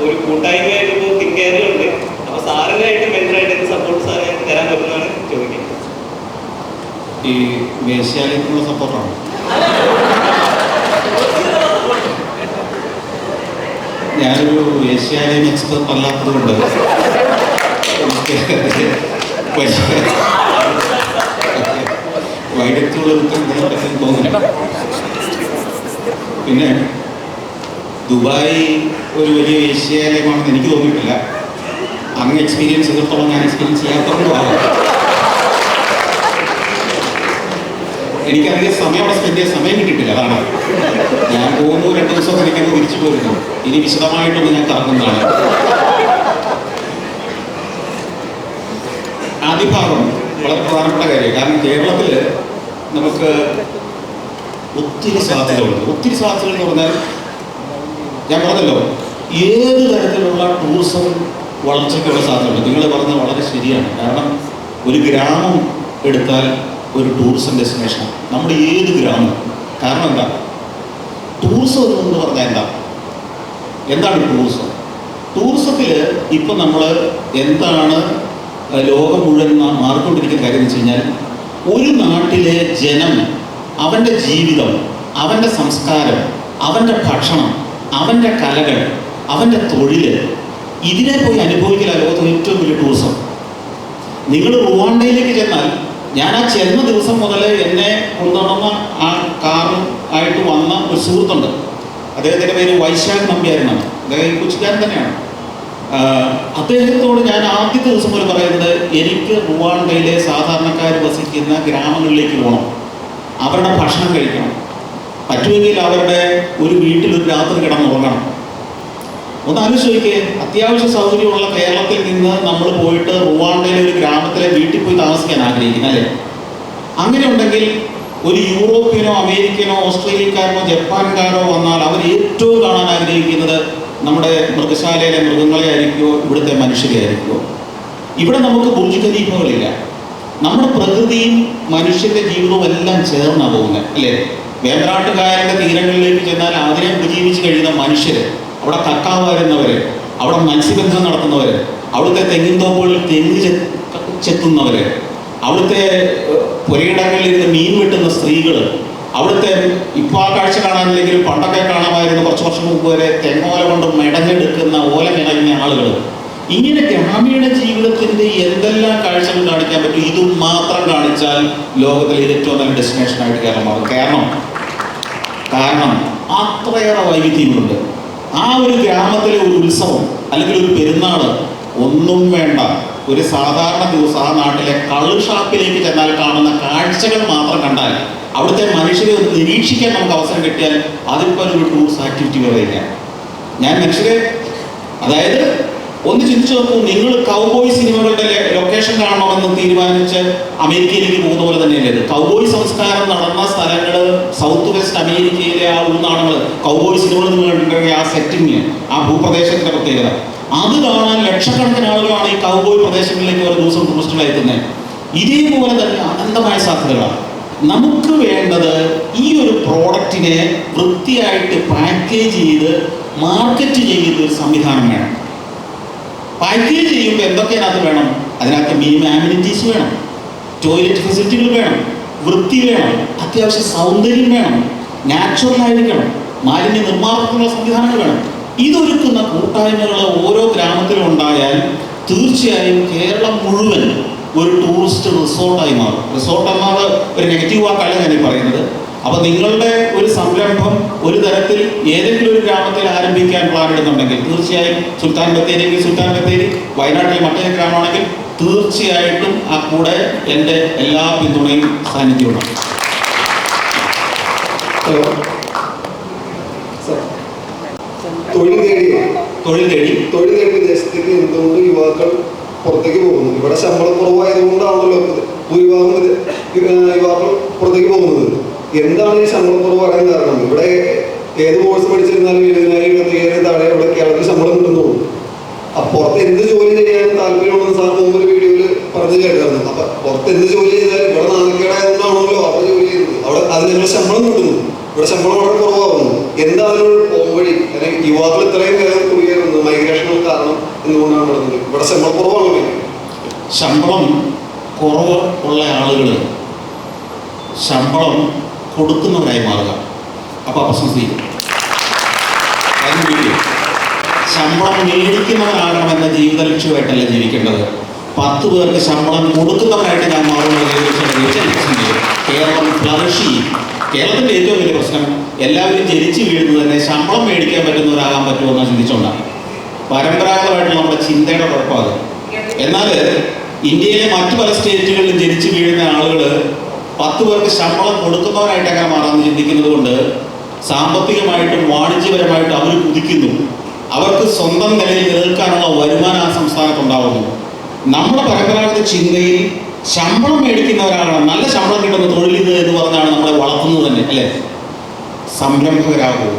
ഒരു കൂട്ടായ്മയായിട്ട് ഇപ്പോൾ തിങ്ക് കേരളമുണ്ട്. അപ്പൊ സാറിന്റെ ആയിട്ട് മെന്ററായിട്ട് എന്ത് സപ്പോർട്ട് സാർ ഞങ്ങൾക്ക് തരാൻ പറ്റുന്നതാണ് ചോദിക്കുന്നത്. ഈ വേശ്യാലയത്തിനുള്ള സപ്പോർട്ടാണ്. ഞാനൊരു വേശ്യാലയം എക്സ്പെർട്ട് അല്ലാത്തത് കൊണ്ട് വൈദഗ്ധ്യമുള്ള ഉത്തരം പറയാൻ പറ്റുമെന്ന് തോന്നുന്നില്ല. പിന്നെ ദുബായ് ഒരു വലിയ വേശ്യാലയമാണെന്ന് എനിക്ക് തോന്നിയിട്ടില്ല. അങ്ങ് എക്സ്പീരിയൻസ് ചെയ്തിടത്തോളം ഞാൻ എക്സ്പീരിയൻസ് ചെയ്യാത്തതുകൊണ്ടാണ്. എനിക്കധികം സമയം അവിടെ സ്പെൻഡ് ചെയ്യാൻ സമയം കിട്ടിയിട്ടില്ല. അതാണ് ഞാൻ പോകുന്നു, 2 ദിവസം എനിക്കത് തിരിച്ചു പോരുന്നു. ഇനി വിശദമായിട്ടൊന്ന് ഞാൻ കറങ്ങുന്നതാണ്. ആദ്യ ഭാഗം വളരെ പ്രധാനപ്പെട്ട കാര്യം. കാരണം കേരളത്തിൽ നമുക്ക് ഒത്തിരി സാധ്യതകളുണ്ട്. ഒത്തിരി സാധ്യതകൾ എന്ന് പറഞ്ഞാൽ ഞാൻ പറഞ്ഞല്ലോ, ഏത് തരത്തിലുള്ള ടൂറിസം വളർച്ചയ്ക്കുള്ള സാധ്യതയുണ്ട്. നിങ്ങൾ പറഞ്ഞത് വളരെ ശരിയാണ്. കാരണം ഒരു ഗ്രാമം എടുത്താൽ ഒരു ടൂറിസം ഡെസ്റ്റിനേഷൻ, നമ്മുടെ ഏത് ഗ്രാമം. കാരണം എന്താ, ടൂറിസം എന്ന് പറഞ്ഞാൽ എന്താണ് ടൂറിസം? ടൂറിസത്തിൽ ഇപ്പം നമ്മൾ എന്താണ് ലോകം മുഴുവൻ മാറിക്കൊണ്ടിരിക്കുന്ന കാര്യം എന്ന് വെച്ച് കഴിഞ്ഞാൽ, ഒരു നാട്ടിലെ ജനം, അവൻ്റെ ജീവിതം, അവൻ്റെ സംസ്കാരം, അവൻ്റെ ഭക്ഷണം, അവൻ്റെ കലകൾ, അവൻ്റെ തൊഴിൽ, ഇതിനെ പോയി അനുഭവിക്കില്ല ലോകത്ത് ഏറ്റവും വലിയ ടൂറിസം. നിങ്ങൾ റുവാണ്ടയിലേക്ക് ചെന്നാൽ, ഞാൻ ആ ചെന്ന ദിവസം മുതൽ എന്നെ കൊണ്ടുനടന്ന ആ കാറ് ആയിട്ട് വന്ന ഒരു സുഹൃത്തുണ്ട്. അദ്ദേഹത്തിൻ്റെ പേര് വൈശാഖ് നമ്പ്യാരെന്നാണ്. അദ്ദേഹം കൊച്ചിക്കാരൻ തന്നെയാണ്. അദ്ദേഹത്തോട് ഞാൻ ആദ്യത്തെ ദിവസം പോലും പറയുന്നത്, എനിക്ക് റുവാണ്ടയിലെ സാധാരണക്കാർ വസിക്കുന്ന ഗ്രാമങ്ങളിലേക്ക് പോകണം, അവരുടെ ഭക്ഷണം കഴിക്കണം, പറ്റുമെങ്കിൽ അവരുടെ ഒരു വീട്ടിലൊരു രാത്രി കിടന്നുറങ്ങണം. ഒന്ന് ആലോചിക്കുക, അത്യാവശ്യ സൗകര്യമുള്ള കേരളത്തിൽ നിന്ന് നമ്മൾ പോയിട്ട് റുവാണ്ടയിലെ ഒരു ഗ്രാമത്തിലെ വീട്ടിൽ പോയി താമസിക്കാൻ ആഗ്രഹിക്കുന്നു അല്ലേ? അങ്ങനെ ഉണ്ടെങ്കിൽ ഒരു യൂറോപ്യനോ അമേരിക്കനോ ഓസ്ട്രേലിയക്കാരനോ ജപ്പാൻകാരോ വന്നാൽ അവർ ഏറ്റവും കാണാൻ ആഗ്രഹിക്കുന്നത് നമ്മുടെ മൃഗശാലയിലെ മൃഗങ്ങളെ ആയിരിക്കുമോ, ഇവിടുത്തെ മനുഷ്യരെ ആയിരിക്കുമോ? ഇവിടെ നമുക്ക് ബുർജ് ഖലീഫകളില്ല. നമ്മുടെ പ്രകൃതിയും മനുഷ്യന്റെ ജീവിതവും എല്ലാം ചേർന്നാണ് പോകുന്നത് അല്ലേ? വേമ്പനാട്ടുകായലിന്റെ തീരങ്ങളിലേക്ക് ചെന്നാൽ അതിനെ ഉപജീവിച്ച് കഴിയുന്ന മനുഷ്യർ, അവിടെ കക്കാ വരുന്നവര്, അവിടെ മത്സ്യബന്ധനം നടത്തുന്നവര്, അവിടുത്തെ തെങ്ങിൻ തോപ്പുകളിൽ തെങ്ങ് ചെത്തുന്നവര്, അവിടുത്തെ പുരയിടങ്ങളിൽ ഇരുന്ന് മീൻ വെട്ടുന്ന സ്ത്രീകൾ, അവിടുത്തെ ഇപ്പോൾ ആ കാഴ്ച കാണാനില്ലെങ്കിലും പണ്ടൊക്കെ കാണാമായിരുന്നു കുറച്ച് വർഷം മുമ്പ് വരെ തെങ്ങോല കൊണ്ട് മെടഞ്ഞെടുക്കുന്ന ഓല മെടഞ്ഞ ആളുകൾ. ഇങ്ങനെ ഗ്രാമീണ ജീവിതത്തിന്റെ എന്തെല്ലാം കാഴ്ചകൾ കാണിക്കാൻ പറ്റും, ഇതും മാത്രം കാണിച്ചാൽ ലോകത്തിലെ ഏറ്റവും നല്ല ഡെസ്റ്റിനേഷനായിട്ട് കേരളം മാറും. കാരണം അത്രയേറെ വൈവിധ്യങ്ങളുണ്ട്. ആ ഒരു ഗ്രാമത്തിലെ ഒരു ഉത്സവം അല്ലെങ്കിൽ ഒരു പെരുന്നാൾ ഒന്നും വേണ്ട, ഒരു സാധാരണ ദിവസം ആ നാട്ടിലെ കള്ള് ഷാപ്പിലേക്ക് ചെന്നാൽ കാണുന്ന കാഴ്ചകൾ മാത്രം കണ്ടാൽ, അവിടുത്തെ മനുഷ്യരെ ഒന്ന് നിരീക്ഷിക്കാൻ നമുക്ക് അവസരം കിട്ടിയാൽ അതിപ്പോൾ ഒരു ടൂറിസ്റ്റ് ആക്ടിവിറ്റി വരെയില്ല. ഞാൻ മനുഷ്യരെ, അതായത് ഒന്ന് ചിന്തിച്ചു നോക്കൂ, നിങ്ങൾ കൗബോയ് സിനിമകളുടെ ലൊക്കേഷൻ കാണണമെന്ന് തീരുമാനിച്ച് അമേരിക്കയിലേക്ക് പോകുന്ന പോലെ തന്നെയല്ലേ? കൗബോയ് സംസ്കാരം നടന്ന സ്ഥലങ്ങൾ സൗത്ത് വെസ്റ്റ് അമേരിക്കയിലെ ആ ഉൾനാടുകൾ, കൗബോയ് സിനിമകൾ നിങ്ങൾ കണ്ടിട്ടുണ്ടെങ്കിൽ ആ സെറ്റിങ്, ആ ഭൂപ്രദേശത്തിന്റെ പ്രത്യേകത, അത് കാണാൻ ലക്ഷക്കണക്കിന് ആളുകളാണ് ഈ കൗബോയ് പ്രദേശങ്ങളിലേക്ക് ഓരോ ദിവസം ടൂറിസ്റ്റുകളായി എത്തുന്നത്. ഇതേപോലെ തന്നെ അനന്തമായ സാധ്യതകളാണ്. നമുക്ക് വേണ്ടത് ഈ ഒരു പ്രോഡക്റ്റിനെ വൃത്തിയായിട്ട് പാക്കേജ് ചെയ്ത് മാർക്കറ്റ് ചെയ്യുന്ന ഒരു സംവിധാനം വേണം. പാക്കേജ് ചെയ്യുമ്പോൾ എന്തൊക്കെയാണ് വേണം? അതിനകത്ത് മിനിമം ആമിനിറ്റീസ് വേണം, ടോയ്ലറ്റ് ഫെസിലിറ്റികൾ വേണം, വൃത്തി വേണം, അത്യാവശ്യം സൗന്ദര്യം വേണം, നാച്ചുറൽ ആയിരിക്കണം, മാലിന്യ നിർമ്മാർജ്ജനത്തിനുള്ള സംവിധാനങ്ങൾ വേണം. ഇതൊരുക്കുന്ന കൂട്ടായ്മകൾ ഓരോ ഗ്രാമത്തിലും ഉണ്ടായാൽ തീർച്ചയായും കേരളം മുഴുവൻ ഒരു ടൂറിസ്റ്റ് റിസോർട്ടായി മാറും. റിസോർട്ട് എന്നാൽ ഒരു നെഗറ്റീവ് വാക്കല്ല ഞാൻ പറയുന്നത്. അപ്പോൾ നിങ്ങളുടെ ഒരു സംരംഭം ഒരു തരത്തിൽ ഏതെങ്കിലും ഒരു ഗ്രാമത്തിൽ ആരംഭിക്കാൻ പ്ലാൻ ഇടുന്നുണ്ടെങ്കിൽ തീർച്ചയായും സുൽത്താൻ ബത്തേരിയെങ്കിൽ സുൽത്താൻ ബത്തേരി, വയനാട്ടിലെ മറ്റൊരു ഗ്രാമമാണെങ്കിൽ തീർച്ചയായിട്ടും ആ കൂടെ എൻ്റെ എല്ലാ പിന്തുണയും സാന്നിധ്യമുണ്ട്. തൊഴിൽ തേടി വിദേശത്തേക്ക് എന്തുകൊണ്ട് യുവാക്കൾ പുറത്തേക്ക് പോകുന്നു? ഇവിടെ ശമ്പളം കുറവായതുകൊണ്ടാണല്ലോ ഭൂരിഭാഗം യുവാക്കൾ പുറത്തേക്ക് പോകുന്നത്. എന്താണ് ഈ ശമ്പളം കുറവ് പറയാൻ കാരണം? ഇവിടെ ഏത് കോഴ്സ് പഠിച്ചിരുന്നാലും 70,000 75,000 താഴെ ഇവിടെ കേരളത്തിൽ ശമ്പളം കിട്ടുന്നുള്ളൂ. പുറത്ത് എന്ത് ജോലി ചെയ്യാൻ താല്പര്യമുണ്ടെന്ന് സാർ മുമ്പ് ഒരു വീഡിയോയിൽ പറഞ്ഞു കേട്ടായിരുന്നു. അപ്പൊ പുറത്ത് എന്ത് ജോലി ചെയ്താലും ഇവിടെ നാണക്കേടായതുകൊണ്ടാണല്ലോ അവിടെ ജോലി ചെയ്യുന്നത്. അവിടെ അതിനുള്ള ശമ്പളം കിട്ടുന്നു, ഇവിടെ ശമ്പളം വളരെ കുറവാകുന്നു. എന്താ അതിനൊരു പോംവഴി? അല്ലെങ്കിൽ യുവാക്കൾ ഇത്രയും നേരം കുടിയേറുന്നത് മൈഗ്രേഷനുകൾ കാരണം എന്തുകൊണ്ടാണ് നടന്നത്? ഇവിടെ ശമ്പളം കുറവാണല്ലോ. ശമ്പളം കുറവ് ഉള്ള ആളുകൾ ശമ്പളം കൊടുക്കുന്നവരായി മാറുക. അപ്പോൾ പ്രശ്നം തീരും. ശമ്പളം മേടിക്കുന്നവനാകണമെന്ന ജീവിത ലക്ഷ്യമായിട്ടല്ല ജീവിക്കേണ്ടത്. 10 പേർക്ക് ശമ്പളം കൊടുക്കുന്നവരായിട്ട് ഞാൻ മാറുന്നത് കേരളം ഫ്ലറിഷ് ചെയ്യും. കേരളത്തിൻ്റെ ഏറ്റവും വലിയ പ്രശ്നം എല്ലാവരും ജനിച്ചു വീഴുന്നത് തന്നെ ശമ്പളം മേടിക്കാൻ പറ്റുന്നവരാകാൻ പറ്റുമെന്ന് ചിന്തിച്ചുകൊണ്ടാണ്. പരമ്പരാഗതമായിട്ടുള്ള നമ്മുടെ ചിന്തയുടെ കുഴപ്പമാണ്. എന്നാൽ ഇന്ത്യയിലെ മറ്റു പല സ്റ്റേറ്റുകളിലും ജനിച്ചു വീഴുന്ന ആളുകൾ 10 പേർക്ക് ശമ്പളം കൊടുക്കുന്നവരായിട്ട് എങ്ങനെ മാറാമെന്ന് ചിന്തിക്കുന്നത് കൊണ്ട് സാമ്പത്തികമായിട്ടും വാണിജ്യപരമായിട്ടും അവർ കുതിക്കുന്നു. അവർക്ക് സ്വന്തം നിലയിൽ നിലനിൽക്കാനുള്ള വരുമാനം ആ സംസ്ഥാനത്തുണ്ടാവുന്നു. നമ്മുടെ പരമ്പരാഗത ചിന്തയിൽ ശമ്പളം മേടിക്കുന്നവരാകണം, നല്ല ശമ്പളം കിട്ടുന്ന തൊഴിലിത് എന്ന് പറഞ്ഞാണ് നമ്മളെ വളർത്തുന്നത് തന്നെ, അല്ലേ? സംരംഭകരാകൂ.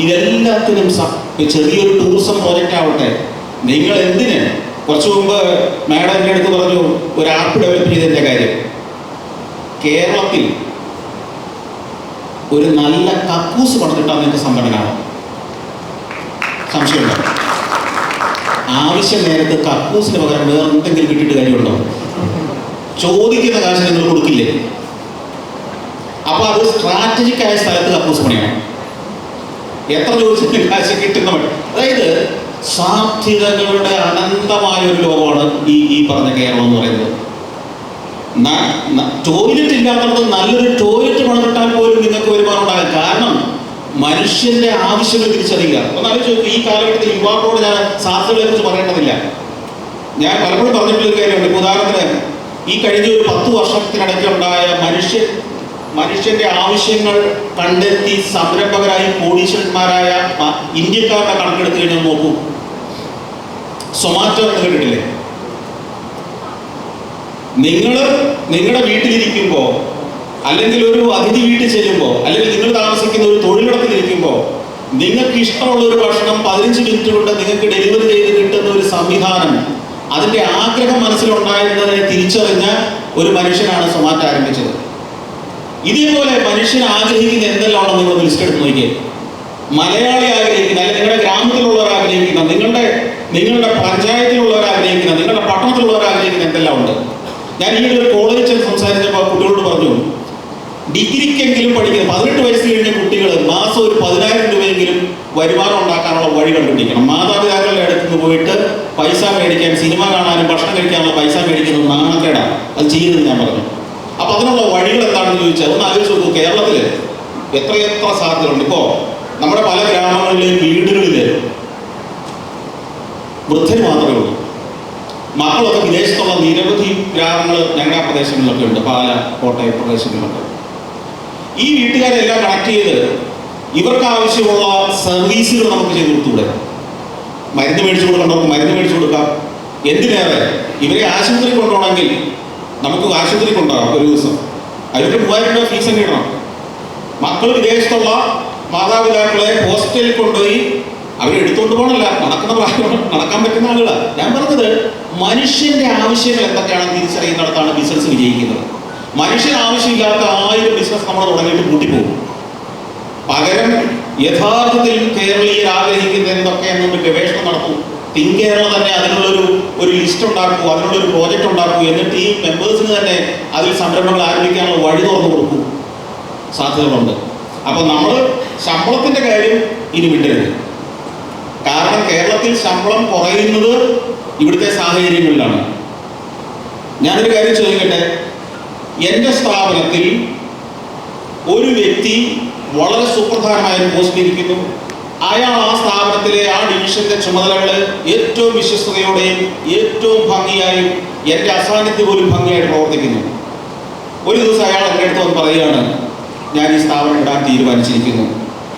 ഇതെല്ലാത്തിനും ചെറിയൊരു ടൂറിസം പ്രോജക്റ്റ് ആവട്ടെ. നിങ്ങൾ എന്തിന് കുറച്ചു മുമ്പ് മാഡം എൻ്റെ അടുത്ത് പറഞ്ഞു ഒരു ആപ്പ് ഡെവലപ്പ് ചെയ്തതിൻ്റെ കാര്യം. കേരളത്തിൽ ഒരു നല്ല കക്കൂസ് പണിതിട്ടാൽ നിങ്ങൾക്ക് സംഘടനയാണ് സംശയമുണ്ടോ? ആവശ്യം നേരത്ത് കക്കൂസിന് പകരം വേറെ എന്തെങ്കിലും കിട്ടിയിട്ട് കാര്യമുണ്ടോ? ചോദിക്കുന്ന കാശ് നിങ്ങൾ കൊടുക്കില്ലേ? അപ്പൊ അത് സ്ട്രാറ്റജിക് ആയ സ്ഥലത്ത് കക്കൂസ് പണിയാണ്. എത്ര ചോദിച്ചാലും കാശ് കിട്ടുന്ന അതായത് സാധ്യതകളുടെ അനന്തമായ ഒരു ലോകമാണ് ഈ പറഞ്ഞ കേരളം എന്ന് പറയുന്നത്. ടോയ്ലറ്റ് ഇല്ലാത്തടത്ത് നല്ലൊരു ടോയ്ലറ്റ് പണിതിട്ടാൽ പോലും നിങ്ങൾക്ക് വരുമാനം ഉണ്ടാകും. കാരണം മനുഷ്യന്റെ ആവശ്യങ്ങൾ തിരിച്ചറിയുക. ഒന്നാലോചിച്ച് ഈ കാലഘട്ടത്തിൽ യുവാക്കളോട് ഞാൻ സാധ്യതകളെ കുറിച്ച് പറയേണ്ടതില്ല. ഞാൻ പലപ്പോഴും പറഞ്ഞിട്ടുള്ള കാര്യമുണ്ട്. ഉദാഹരണത്തിന് ഈ കഴിഞ്ഞ ഒരു 10 വർഷത്തിനിടയ്ക്കുണ്ടായ മനുഷ്യന്റെ ആവശ്യങ്ങൾ കണ്ടെത്തി സംരംഭകരായി കോടീശ്വരന്മാരായ ഇന്ത്യക്കാരുടെ കണക്കെടുത്ത് കഴിഞ്ഞാൽ നോക്കൂ. സൊമാറ്റോ എന്ന് കേട്ടിട്ടില്ലേ? നിങ്ങളുടെ വീട്ടിലിരിക്കുമ്പോൾ, അല്ലെങ്കിൽ ഒരു അതിഥി വീട്ടിൽ ചെല്ലുമ്പോൾ, അല്ലെങ്കിൽ നിങ്ങൾ താമസിക്കുന്ന ഒരു തൊഴിലിടത്തിലിരിക്കുമ്പോൾ നിങ്ങൾക്ക് ഇഷ്ടമുള്ള ഒരു ഭക്ഷണം 15 മിനിറ്റ് കൊണ്ട് നിങ്ങൾക്ക് ഡെലിവറി ചെയ്ത് കിട്ടുന്ന ഒരു സംവിധാനം, അതിൻ്റെ ആഗ്രഹം മനസ്സിലുണ്ടായിരുന്നതിനെ തിരിച്ചറിഞ്ഞ ഒരു മനുഷ്യനാണ് സൊമാറ്റോ ആരംഭിച്ചത്. ഇതേപോലെ മനുഷ്യൻ ആഗ്രഹിക്കുന്ന എന്തെല്ലാമാണ് നിങ്ങൾ ലിസ്റ്റ് എടുത്ത് നോക്കിയേ. മലയാളി ആഗ്രഹിക്കുന്ന, അല്ലെങ്കിൽ നിങ്ങളുടെ ഗ്രാമത്തിലുള്ളവർ ആഗ്രഹിക്കുന്ന, നിങ്ങളുടെ പഞ്ചായത്തിലുള്ളവർ ആഗ്രഹിക്കുന്ന, നിങ്ങളുടെ പട്ടണത്തിലുള്ളവർ ആഗ്രഹിക്കുന്ന എന്തെല്ലാം ഉണ്ട്. ഞാൻ ഈ ഒരു കോളേജിൽ ചെന്ന് സംസാരിച്ചപ്പോൾ കുട്ടികളോട് പറഞ്ഞു, ഡിഗ്രിക്കെങ്കിലും പഠിക്കുന്ന 18 വയസ്സ് കഴിഞ്ഞ കുട്ടികൾ മാസം ഒരു 10,000 രൂപയെങ്കിലും വരുമാനം ഉണ്ടാക്കാനുള്ള വഴി കണ്ടുപിടിക്കണം. മാതാപിതാക്കളുടെ അടുത്ത് നിന്ന് പോയിട്ട് പൈസ മേടിക്കാൻ, സിനിമ കാണാനും ഭക്ഷണം കഴിക്കാനുള്ള പൈസ മേടിക്കുന്നത് നാണക്കേടാണ്. അത് ചെയ്യുന്നത് ഞാൻ പറഞ്ഞു. അപ്പൊ അതിനുള്ള വഴികൾ എന്താണെന്ന് ചോദിച്ചാൽ ഒന്ന് ആലോചിച്ച് നോക്കൂ. കേരളത്തിൽ എത്രയെത്ര സാധ്യതകളുണ്ട്. ഇപ്പോൾ നമ്മുടെ പല ഗ്രാമങ്ങളിലെയും വീടുകളിൽ വൃദ്ധന് മാത്രമേ ഉള്ളൂ. മക്കളൊക്കെ വിദേശത്തുള്ള നിരവധി ഗ്രാമങ്ങൾ ഞങ്ങളുടെ ആ പ്രദേശങ്ങളിലൊക്കെ ഉണ്ട്. പാല, കോട്ടയം പ്രദേശങ്ങളിലൊക്കെ. ഈ വീട്ടുകാരെല്ലാം കണക്ട് ചെയ്ത് ഇവർക്ക് ആവശ്യമുള്ള സർവീസുകൾ നമുക്ക് ചെയ്ത് കൊടുത്തുകൂടെ? മരുന്ന് മേടിച്ചു കൊടുക്കേണ്ടവർക്ക് മരുന്ന് മേടിച്ചു കൊടുക്കാം. എന്തിനേറെ ഇവരെ ആശുപത്രി കൊണ്ടുപോകണമെങ്കിൽ നമുക്ക് ആശുപത്രി കൊണ്ടുപോകാം. ഒരു ദിവസം അതിന് 3000 രൂപ ഫീസ് തന്നെ ഇടണം. മക്കൾ വിദേശത്തുള്ള മാതാപിതാക്കളെ ഹോസ്റ്റലിൽ കൊണ്ടുപോയി അവരെടുത്തുകൊണ്ട് പോകണമല്ല, നടക്കുന്ന പ്രായമാണ്, നടക്കാൻ പറ്റുന്ന ആളുകളാണ്. ഞാൻ പറഞ്ഞത് മനുഷ്യന്റെ ആവശ്യങ്ങൾ എന്തൊക്കെയാണെന്ന് തിരിച്ചറിയുന്നിടത്താണ് ബിസിനസ് വിജയിക്കുന്നത്. മനുഷ്യന് ആവശ്യമില്ലാത്ത 1000 ബിസിനസ് നമ്മൾ തുടങ്ങിയിട്ട് കൂട്ടിപ്പോകും. പകരം യഥാർത്ഥത്തിൽ കേരളീയർ ആഗ്രഹിക്കുന്ന എന്തൊക്കെയെന്നൊരു ഗവേഷണം നടത്തും. തിങ്ക് കേരള തന്നെ അതിനുള്ളൊരു ലിസ്റ്റ് ഉണ്ടാക്കൂ, അതിനുള്ളൊരു പ്രോജക്റ്റ് ഉണ്ടാക്കൂ. എന്നിട്ട് ഈ മെമ്പേഴ്സിന് തന്നെ അതിൽ സംരംഭങ്ങൾ ആരംഭിക്കാനുള്ള വഴി തുറന്നു കൊടുക്കൂ. സാധ്യതകളുണ്ട്. അപ്പം നമ്മൾ ശമ്പളത്തിൻ്റെ കാര്യം ഇനി വിടരുത്. കാരണം കേരളത്തിൽ ശമ്പളം കുറയുന്നത് ഇവിടുത്തെ സാഹചര്യങ്ങളിലാണ്. ഞാനൊരു കാര്യം ചോദിക്കട്ടെ. എൻ്റെ സ്ഥാപനത്തിൽ ഒരു വ്യക്തി വളരെ സുപ്രധാനമായ ഒരു പോസ്റ്റിലിരിക്കുന്നു. അയാൾ ആ സ്ഥാപനത്തിലെ ആ ഡിവിഷന്റെ ചുമതലകൾ ഏറ്റവും വിശ്വസ്തയോടെയും ഏറ്റവും ഭംഗിയായും എൻ്റെ അസാന്നിധ്യം പോലും ഭംഗിയായിട്ട് പ്രവർത്തിക്കുന്നു. ഒരു ദിവസം അയാൾ എൻ്റെ അടുത്ത് വന്ന് പറയുകയാണ്, ഞാൻ ഈ സ്ഥാപനം ഇടാൻ തീരുമാനിച്ചിരിക്കുന്നു,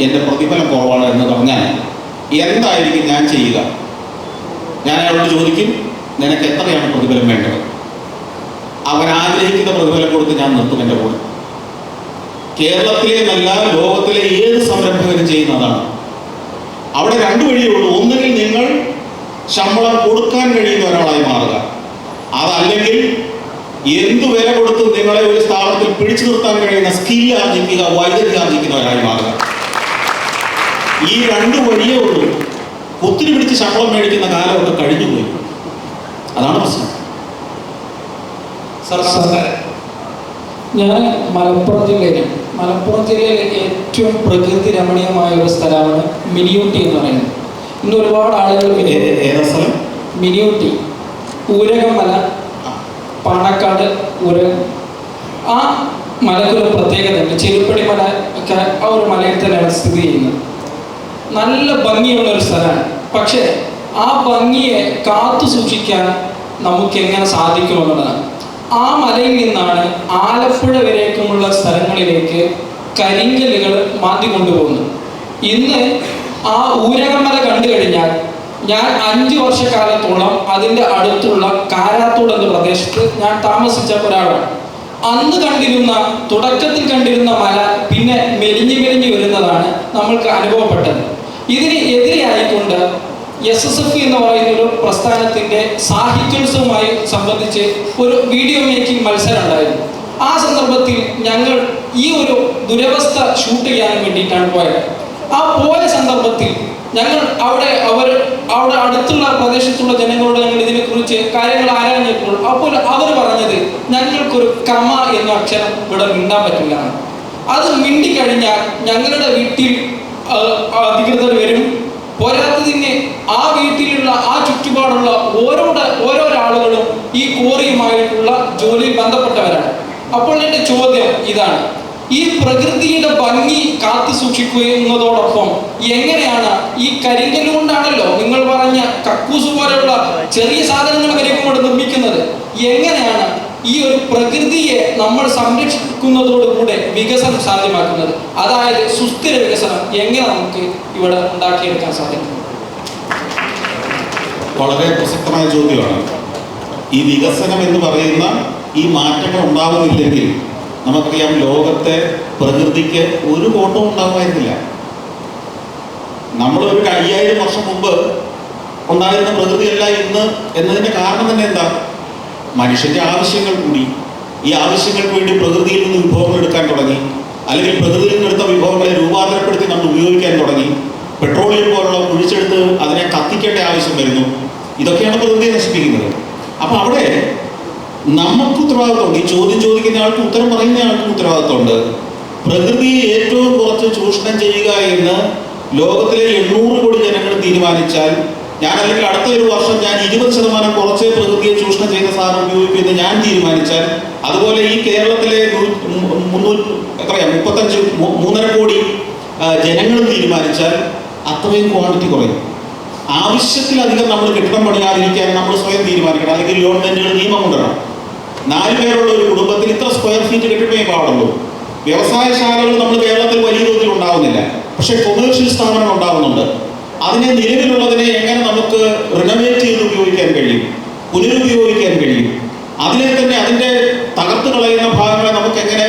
എൻ്റെ പ്രതിഫലം കുറവാണ് എന്ന് പറഞ്ഞാൽ എന്തായിരിക്കും ഞാൻ ചെയ്യുക? ഞാൻ അയാളോട് ചോദിക്കും, നിനക്ക് എത്രയാണ് പ്രതിഫലം വേണ്ടത്? അവൻ ആഗ്രഹിക്കുന്ന പ്രതിഫലം കൊടുത്ത് ഞാൻ നിർത്തും എൻ്റെ കൂടെ. കേരളത്തിലെ നല്ല ലോകത്തിലെ ഏത് സംരംഭകനും ചെയ്യുന്നതാണ്. അവിടെ 2 വഴിയേ ഉള്ളൂ. ഒന്നുകിൽ നിങ്ങൾ ശമ്പളം കൊടുക്കാൻ കഴിയുന്ന ഒരാളായി മാറുക. അതല്ലെങ്കിൽ എന്തു വില കൊടുത്തും നിങ്ങളെ ഒരു സ്ഥാപനത്തിൽ പിടിച്ചു നിർത്താൻ കഴിയുന്ന സ്കിൽ ആർജിക്കുക, വൈദഗ്ധ്യം ആർജിക്കുന്നവരായി മാറുക. ഈ രണ്ടു വഴിയേ ഉള്ളൂ. ഒത്തിരി പിടിച്ച് ശമ്പളം മേടിക്കുന്ന കാലമൊക്കെ കഴിഞ്ഞുപോയി. അതാണ് പ്രശ്നം. സാർ നമസ്കാരം. ഞാൻ മലപ്പുറം ജില്ലയിലെ ഏറ്റവും പ്രകൃതി രമണീയമായ ഒരു സ്ഥലമാണ് മിനിയൂട്ടി എന്ന് പറയുന്നത്. ഇന്ന് ഒരുപാട് ആളുകൾ ഏതാ സ്ഥലം? മിനിയൂട്ടി, ഊരകമല, പാണക്കാട് ഊരകം. ആ മലക്കൊരു പ്രത്യേകതയുണ്ട്. ചെരുപ്പടി മല ഒക്കെ ആ ഒരു മലയിൽ തന്നെയാണ് സ്ഥിതി ചെയ്യുന്നത്. നല്ല ഭംഗിയുള്ള ഒരു സ്ഥലമാണ്. പക്ഷേ ആ ഭംഗിയെ കാത്തു സൂക്ഷിക്കാൻ നമുക്ക് എങ്ങനെ സാധിക്കുമെന്നുള്ളതാണ്. ആ മലയിൽ നിന്നാണ് ആലപ്പുഴ വരേക്കുമുള്ള സ്ഥലങ്ങളിലേക്ക് കരിങ്കല്ലുകൾ മാറ്റി കൊണ്ടുപോകുന്നത്. ഇന്ന് ആ ഊരകമല കണ്ടു കഴിഞ്ഞാൽ, ഞാൻ 5 വർഷക്കാലത്തോളം അതിൻ്റെ അടുത്തുള്ള കാരാത്തോട് എന്ന പ്രദേശത്ത് ഞാൻ താമസിച്ച ഒരാളാണ്. അന്ന് തുടക്കത്തിൽ കണ്ടിരുന്ന മല പിന്നെ മെലിഞ്ഞു വരുന്നതാണ് നമ്മൾക്ക് അനുഭവപ്പെട്ടത്. ഇതിന് എതിരെയായിക്കൊണ്ട് SSF എന്ന് പറയുന്ന ഒരു പ്രസ്ഥാനത്തിൻ്റെ സാഹിത്യോത്സവവുമായി സംബന്ധിച്ച് ഒരു വീഡിയോ മേക്കിംഗ് മത്സരം ഉണ്ടായിരുന്നു. ആ സന്ദർഭത്തിൽ ഞങ്ങൾ ഈ ഒരു ദുരവസ്ഥ ഷൂട്ട് ചെയ്യാൻ വേണ്ടിയിട്ടാണ് പോയത്. ആ പോയ സന്ദർഭത്തിൽ ഞങ്ങൾ അവിടെ അടുത്തുള്ള പ്രദേശത്തുള്ള ജനങ്ങളോട് ഞങ്ങൾ ഇതിനെക്കുറിച്ച് കാര്യങ്ങൾ ആരാഞ്ഞപ്പോൾ അവർ പറഞ്ഞത്, ഞങ്ങൾക്കൊരു കമ എന്ന അക്ഷരം ഇവിടെ മിണ്ടാൻ പറ്റില്ല. അത് മിണ്ടിക്കഴിഞ്ഞാൽ ഞങ്ങളുടെ വീട്ടിൽ അധികൃതർ വരും. പോരാത്തതിന് ആ വീട്ടിലുള്ള ആ ചുറ്റുപാടുള്ള ഓരോരാളുകളും ഈ കോറിയുമായിട്ടുള്ള ജോലിയിൽ ബന്ധപ്പെട്ടവരാണ്. അപ്പോൾ എൻ്റെ ചോദ്യം ഇതാണ്, ഈ പ്രകൃതിയുടെ ഭംഗി കാത്തു സൂക്ഷിക്കുന്നതോടൊപ്പം എങ്ങനെയാണ് ഈ കരിങ്കല്ല് കൊണ്ടാണല്ലോ നിങ്ങൾ പറഞ്ഞ കക്കൂസ് പോലെയുള്ള ചെറിയ സാധനങ്ങൾ വരെയും കൊണ്ട് നിർമ്മിക്കുന്നത്, എങ്ങനെയാണ് ഈ ഒരു പ്രകൃതിയെ നമ്മൾ സംരക്ഷിക്കുന്നതോടുകൂടെ വികസനം സാധ്യമാക്കുന്നത്? അതായത് സുസ്ഥിര വികസനം എങ്ങനെ നമുക്ക് ഇവിടെ ഉണ്ടാക്കിയെടുക്കാൻ സാധിക്കും? വളരെ പ്രസക്തമായ ചോദ്യമാണ്. ഈ വികസനം എന്ന് പറയുന്ന ഈ മാറ്റങ്ങൾ ഉണ്ടാകുന്നില്ലെങ്കിൽ നമുക്കറിയാം, ലോകത്തെ പ്രകൃതിക്ക് ഒരു കോട്ടവും ഉണ്ടാകുമായിരുന്നില്ല. നമ്മൾ ഒരു 5000 വർഷം മുമ്പ് ഉണ്ടായിരുന്ന പ്രകൃതിയല്ല ഇന്ന് എന്നതിൻ്റെ കാരണം തന്നെ എന്താ? മനുഷ്യൻ്റെ ആവശ്യങ്ങൾ കൂടി. ഈ ആവശ്യങ്ങൾക്ക് വേണ്ടി പ്രകൃതിയിൽ നിന്ന് വിഭവങ്ങൾ എടുക്കാൻ തുടങ്ങി, അല്ലെങ്കിൽ പ്രകൃതിയിൽ നിന്നെടുത്ത വിഭവങ്ങളെ രൂപാന്തരപ്പെടുത്തി നമ്മൾ ഉപയോഗിക്കാൻ തുടങ്ങി. പെട്രോളിയം പോലുള്ള കുഴിച്ചെടുത്ത് അതിനെ കത്തിക്കേണ്ട ആവശ്യം വരുന്നു. ഇതൊക്കെയാണ് പ്രകൃതിയെ നശിപ്പിക്കുന്നത്. അപ്പം അവിടെ നമുക്ക് ഉത്തരവാദിത്വമുണ്ട്. ഈ ചോദ്യം ചോദിക്കുന്ന ആൾക്ക് ഉത്തരം പറയുന്ന ആൾക്കും ഉത്തരവാദിത്വമുണ്ട്. പ്രകൃതിയെ ഏറ്റവും കുറച്ച് ചൂഷണം ചെയ്യുക എന്ന് ലോകത്തിലെ 800 കോടി ജനങ്ങൾ തീരുമാനിച്ചാൽ, ഞാൻ അല്ലെങ്കിൽ അടുത്ത ഒരു വർഷം ഞാൻ 20% കുറച്ച് പ്രകൃതിയെ ചൂഷണം ചെയ്യുന്ന സാധനം ഉപയോഗിക്കുമെന്ന് ഞാൻ തീരുമാനിച്ചാൽ, അതുപോലെ ഈ കേരളത്തിലെ 3.5 കോടി ജനങ്ങളും തീരുമാനിച്ചാൽ അത്രയും ക്വാണ്ടിറ്റി കുറയും. ആവശ്യത്തിലധികം നമ്മൾ കെട്ടിടം പണിയാതിരിക്കാൻ നമ്മൾ സ്വയം തീരുമാനിക്കണം, അല്ലെങ്കിൽ ഗവൺമെന്റുകൾ നിയമം കൊണ്ടുവരണം. 4 പേരുള്ള ഒരു കുടുംബത്തിൽ ഇത്ര സ്ക്വയർ ഫീറ്റ് കെട്ടിടമേ പാടുള്ളൂ. വ്യവസായശാലകൾ നമ്മൾ കേരളത്തിൽ വലിയ തോതിൽ ഉണ്ടാവുന്നില്ല, പക്ഷേ കൊമേഴ്ഷ്യൽ സ്ഥാപനങ്ങൾ ഉണ്ടാവുന്നുണ്ട്. അതിനെ നിലവിലുള്ളതിനെ എങ്ങനെ നമുക്ക് റിനോവേറ്റ് ചെയ്ത് ഉപയോഗിക്കാൻ കഴിയും, പുനരുപയോഗിക്കാൻ കഴിയും, അതിനെ തന്നെ അതിൻ്റെ തകർത്ത് കളയുന്ന ഭാഗങ്ങളെ നമുക്ക് എങ്ങനെ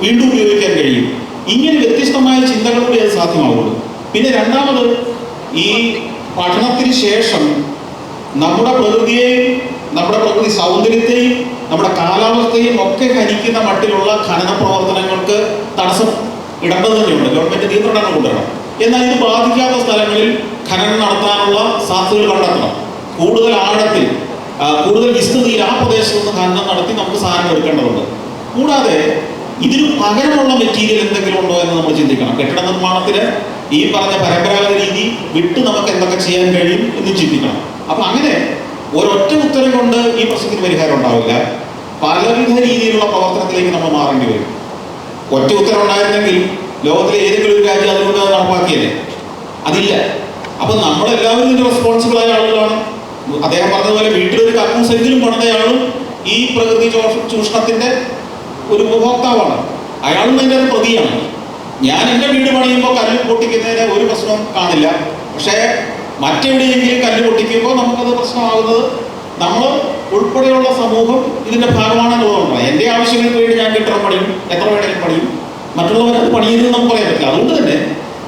വീണ്ടും ഉപയോഗിക്കാൻ കഴിയും. ഇങ്ങനെ വ്യത്യസ്തമായ ചിന്തകളിലൂടെ അത് സാധ്യമാവുള്ളൂ. പിന്നെ രണ്ടാമത്, ഈ പഠനത്തിന് ശേഷം നമ്മുടെ പ്രകൃതിയെയും നമ്മുടെ പ്രകൃതി സൗന്ദര്യത്തെയും നമ്മുടെ കാലാവസ്ഥയും ഒക്കെ ഹനിക്കുന്ന മട്ടിലുള്ള ഖനന പ്രവർത്തനങ്ങൾക്ക് തടസ്സം ഇടേണ്ടത് തന്നെയുണ്ട്. ഗവൺമെന്റ് നിയന്ത്രണം കൊണ്ടുവരണം. എന്നാൽ ഇത് ബാധിക്കാത്ത സ്ഥലങ്ങളിൽ ഖനനം നടത്താനുള്ള സാധ്യതകൾ കണ്ടെത്തണം. കൂടുതൽ ആഴത്തിൽ, കൂടുതൽ വിസ്തൃതിയിൽ ആ പ്രദേശത്ത് നിന്ന് ഖനനം നടത്തി നമുക്ക് സാധനങ്ങൾ എടുക്കേണ്ടതുണ്ട്. കൂടാതെ ഇതിന് പകരമുള്ള മെറ്റീരിയൽ എന്തെങ്കിലും ഉണ്ടോ എന്ന് നമ്മൾ ചിന്തിക്കണം. കെട്ടിട നിർമ്മാണത്തിന് ഈ പറഞ്ഞ പരമ്പരാഗത രീതി വിട്ട് നമുക്ക് എന്തൊക്കെ ചെയ്യാൻ കഴിയും എന്ന് ചിന്തിക്കണം. അപ്പം അങ്ങനെ ഒരൊറ്റ ഉത്തരം കൊണ്ട് ഈ പ്രശ്നത്തിന് പരിഹാരം ഉണ്ടാവില്ല. പലവിധ രീതിയിലുള്ള പ്രവർത്തനത്തിലേക്ക് നമ്മൾ മാറേണ്ടി വരും. ഒറ്റ ഉത്തരം ഉണ്ടായിരുന്നെങ്കിൽ ലോകത്തിലെ ഏതെങ്കിലും ഒരു രാജ്യം അതുകൊണ്ട് അത് നടപ്പാക്കിയല്ലേ? അതില്ല. അപ്പം നമ്മളെല്ലാവരും ഇതിന് റെസ്പോൺസിബിളായ ആളുകളാണ്. അദ്ദേഹം പറഞ്ഞതുപോലെ വീട്ടിലൊരു കക്കൂസെങ്കിലും പണിതയാളും ഈ പ്രകൃതി ചൂഷണത്തിന്റെ ഒരു ഉപഭോക്താവാണ്. അയാളും അതിൻ്റെ ഒരു പ്രതിയാണ്. ഞാൻ എൻ്റെ വീട് പണിയുമ്പോൾ കല്ല് പൊട്ടിക്കുന്നതിന് ഒരു പ്രശ്നവും കാണില്ല. പക്ഷേ മറ്റെവിടെയെങ്കിലും കല്ല് പൊട്ടിക്കുമ്പോൾ നമുക്കത് പ്രശ്നമാകുന്നത് നമ്മൾ ഉൾപ്പെടെയുള്ള സമൂഹം ഇതിൻ്റെ ഭാഗമാണെന്നുള്ളതുകൊണ്ടാണ്. എൻ്റെ ആവശ്യങ്ങൾക്ക് വേണ്ടി ഞാൻ കെട്ടിടം പണിയും, എത്ര വേണമെങ്കിലും പണിയും, മറ്റുള്ളവരത് പണിയുന്നത് നമുക്ക് പറയാൻ പറ്റില്ല. അതുകൊണ്ട് തന്നെ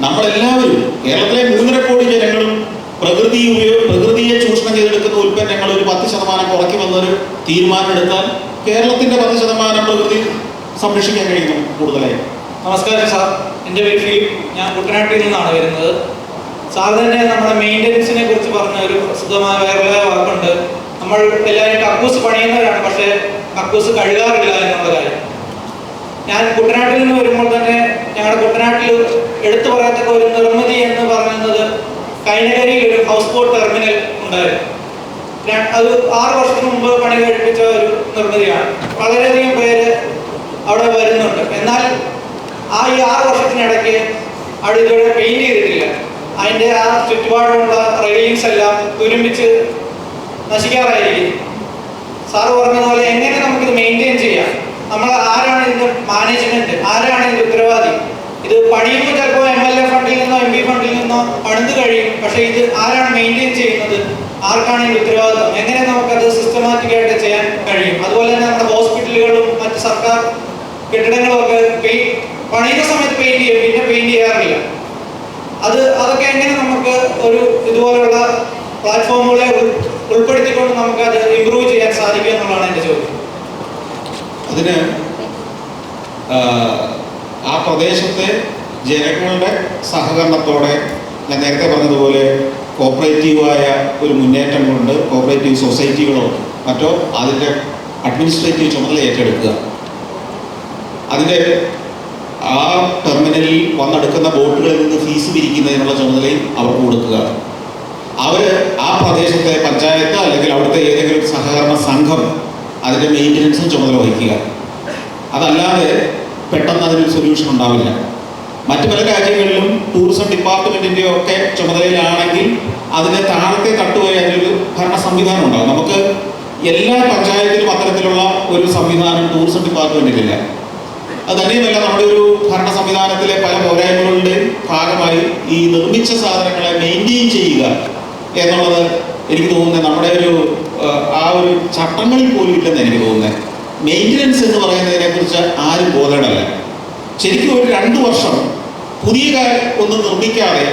നമ്മളെല്ലാവരും, കേരളത്തിലെ 3.5 കോടി ജനങ്ങളും പ്രകൃതിയെ ചൂഷണം ചെയ്തെടുക്കുന്ന ഉൽപ്പന്നങ്ങൾ ഒരു 10% കുറയ്ക്കുമെന്നൊരു തീരുമാനമെടുത്താൽ കേരളത്തിന്റെ 10% പ്രകൃതി സംരക്ഷിക്കാൻ കഴിയുന്നു കൂടുതലായി. നമസ്കാരം സാർ, എൻ്റെ പേര് ഫിലിപ്പ്. ഞാൻ കുട്ടനാട്ടിൽ നിന്നാണ് വരുന്നത്. സാർ തന്നെ നമ്മുടെ മെയിൻ്റനൻസിനെ കുറിച്ച് പറഞ്ഞ ഒരു പ്രസിദ്ധമായ വേറെ വാക്കുണ്ട്. നമ്മൾ എല്ലാവരും കക്കൂസ് പണിയുന്നവരാണ്, പക്ഷേ കക്കൂസ് കഴുകാറില്ല എന്നുള്ള കാര്യം. ഞാൻ കുട്ടനാട്ടിൽ നിന്ന് വരുമ്പോൾ തന്നെ ഞങ്ങളുടെ കുട്ടനാട്ടിൽ എടുത്തു പറയത്തക്ക ഒരു നിർമ്മിതി എന്ന് പറയുന്നത് കൈനകരിയിൽ ഒരു ഹൗസ് ബോട്ട് ടെർമിനൽ ഉണ്ടായിരുന്നു. അത് 6 വർഷത്തിന് മുമ്പ് പണി കഴിപ്പിച്ച ഒരു നിർമ്മിതിയാണ്. വളരെയധികം പേര് അവിടെ വരുന്നുണ്ട്. എന്നാൽ ഈ 6 വർഷത്തിനിടയ്ക്ക് അവിടെ ഇതുവരെ പെയിന്റ് ചെയ്തിട്ടില്ല. അതിൻ്റെ ആ ചുറ്റുപാടുമുള്ള റെയിലിങ്സ് എല്ലാം തുരുമ്പിച്ച് നശിക്കാറായിരിക്കും. സാറ് പറഞ്ഞതുപോലെ എങ്ങനെ നമുക്കിത് മെയിൻറ്റെയിൻ ചെയ്യാം? നമ്മൾ ആരാണ് ഇതിൻ്റെ മാനേജ്മെന്റ്, ആരാണ് ഇതിൻ്റെ ഉത്തരവാദി? ഇത് പണിയുമ്പോൾ ചിലപ്പോൾ MLA ഫണ്ടിൽ നിന്നോ MP ഫണ്ടിൽ നിന്നോ പണിത് കഴിയും, പക്ഷേ ഇത് ആരാണ് മെയിൻറ്റെയിൻ ചെയ്യുന്നത്? ആർക്കാണ് ഇതിൻ്റെ ഉത്തരവാദിത്വം? എങ്ങനെ നമുക്കത് സിസ്റ്റമാറ്റിക് ആയിട്ട് ചെയ്യാൻ കഴിയും? അതുപോലെ തന്നെ നമ്മുടെ ഹോസ്പിറ്റലുകളും മറ്റ് സർക്കാർ കെട്ടിടങ്ങളും ഒക്കെ പണിയുന്ന സമയത്ത് പെയിന്റ് ചെയ്യും, പിന്നെ പെയിന്റ് ചെയ്യാറില്ല. അതൊക്കെ എങ്ങനെ നമുക്ക് ഒരു ഇതുപോലുള്ള പ്ലാറ്റ്ഫോമുകളെ ഉൾപ്പെടുത്തിക്കൊണ്ട് നമുക്ക് അത് ഇംപ്രൂവ് ചെയ്യാൻ സാധിക്കും എന്നുള്ളതാണ് എൻ്റെ ചോദ്യം. അതിന് ആ പ്രദേശത്തെ ജനങ്ങളുടെ സഹകരണത്തോടെ ഞാൻ നേരത്തെ പറഞ്ഞതുപോലെ കോപ്പറേറ്റീവായ ഒരു മുന്നേറ്റം കൊണ്ട് കോപ്പറേറ്റീവ് സൊസൈറ്റികളോ മറ്റോ അതിൻ്റെ അഡ്മിനിസ്ട്രേറ്റീവ് ചുമതല ഏറ്റെടുക്കുക. അതിൻ്റെ ആ ടെർമിനലിൽ വന്നെടുക്കുന്ന ബോട്ടുകളിൽ നിന്ന് ഫീസ് പിരിക്കുന്നതിനുള്ള ചുമതലയും അവർക്ക് കൊടുക്കുക. അവർ ആ പ്രദേശത്തെ പഞ്ചായത്ത് അല്ലെങ്കിൽ അവിടുത്തെ ഏതെങ്കിലും സഹകരണ സംഘം അതിൻ്റെ മെയിൻ്റനൻസും ചുമതല വഹിക്കുക. അതല്ലാതെ പെട്ടെന്ന് അതിനൊരു സൊല്യൂഷൻ ഉണ്ടാവില്ല. മറ്റു പല രാജ്യങ്ങളിലും ടൂറിസം ഡിപ്പാർട്ട്മെൻറ്റിൻ്റെ ഒക്കെ ചുമതലയിലാണെങ്കിൽ അതിന് താഴത്തെ തട്ടുവരെ അതിനൊരു ഭരണ സംവിധാനം ഉണ്ടാകും. നമുക്ക് എല്ലാ പഞ്ചായത്തിലും അത്തരത്തിലുള്ള ഒരു സംവിധാനം ടൂറിസം ഡിപ്പാർട്ട്മെൻറ്റിലില്ല. അത് തന്നെയുമല്ല, നമ്മുടെ ഒരു ഭരണ സംവിധാനത്തിലെ പല പോരായ്മകളുടെ ഭാഗമായി ഈ നിർമ്മിച്ച സാധനങ്ങളെ മെയിൻറ്റെയിൻ ചെയ്യുക എന്നുള്ളത് എനിക്ക് തോന്നുന്നത് നമ്മുടെ ആ ഒരു ചട്ടങ്ങളിൽ പോലും ഇല്ലെന്ന് എനിക്ക് തോന്നുന്നത്. മെയിൻ്റനൻസ് എന്ന് പറയുന്നതിനെ കുറിച്ച് ആരും ബോധേഡല്ല. ശരിക്കും ഒരു 2 വർഷം പുതിയ ഒന്നും നിർമ്മിക്കാതെ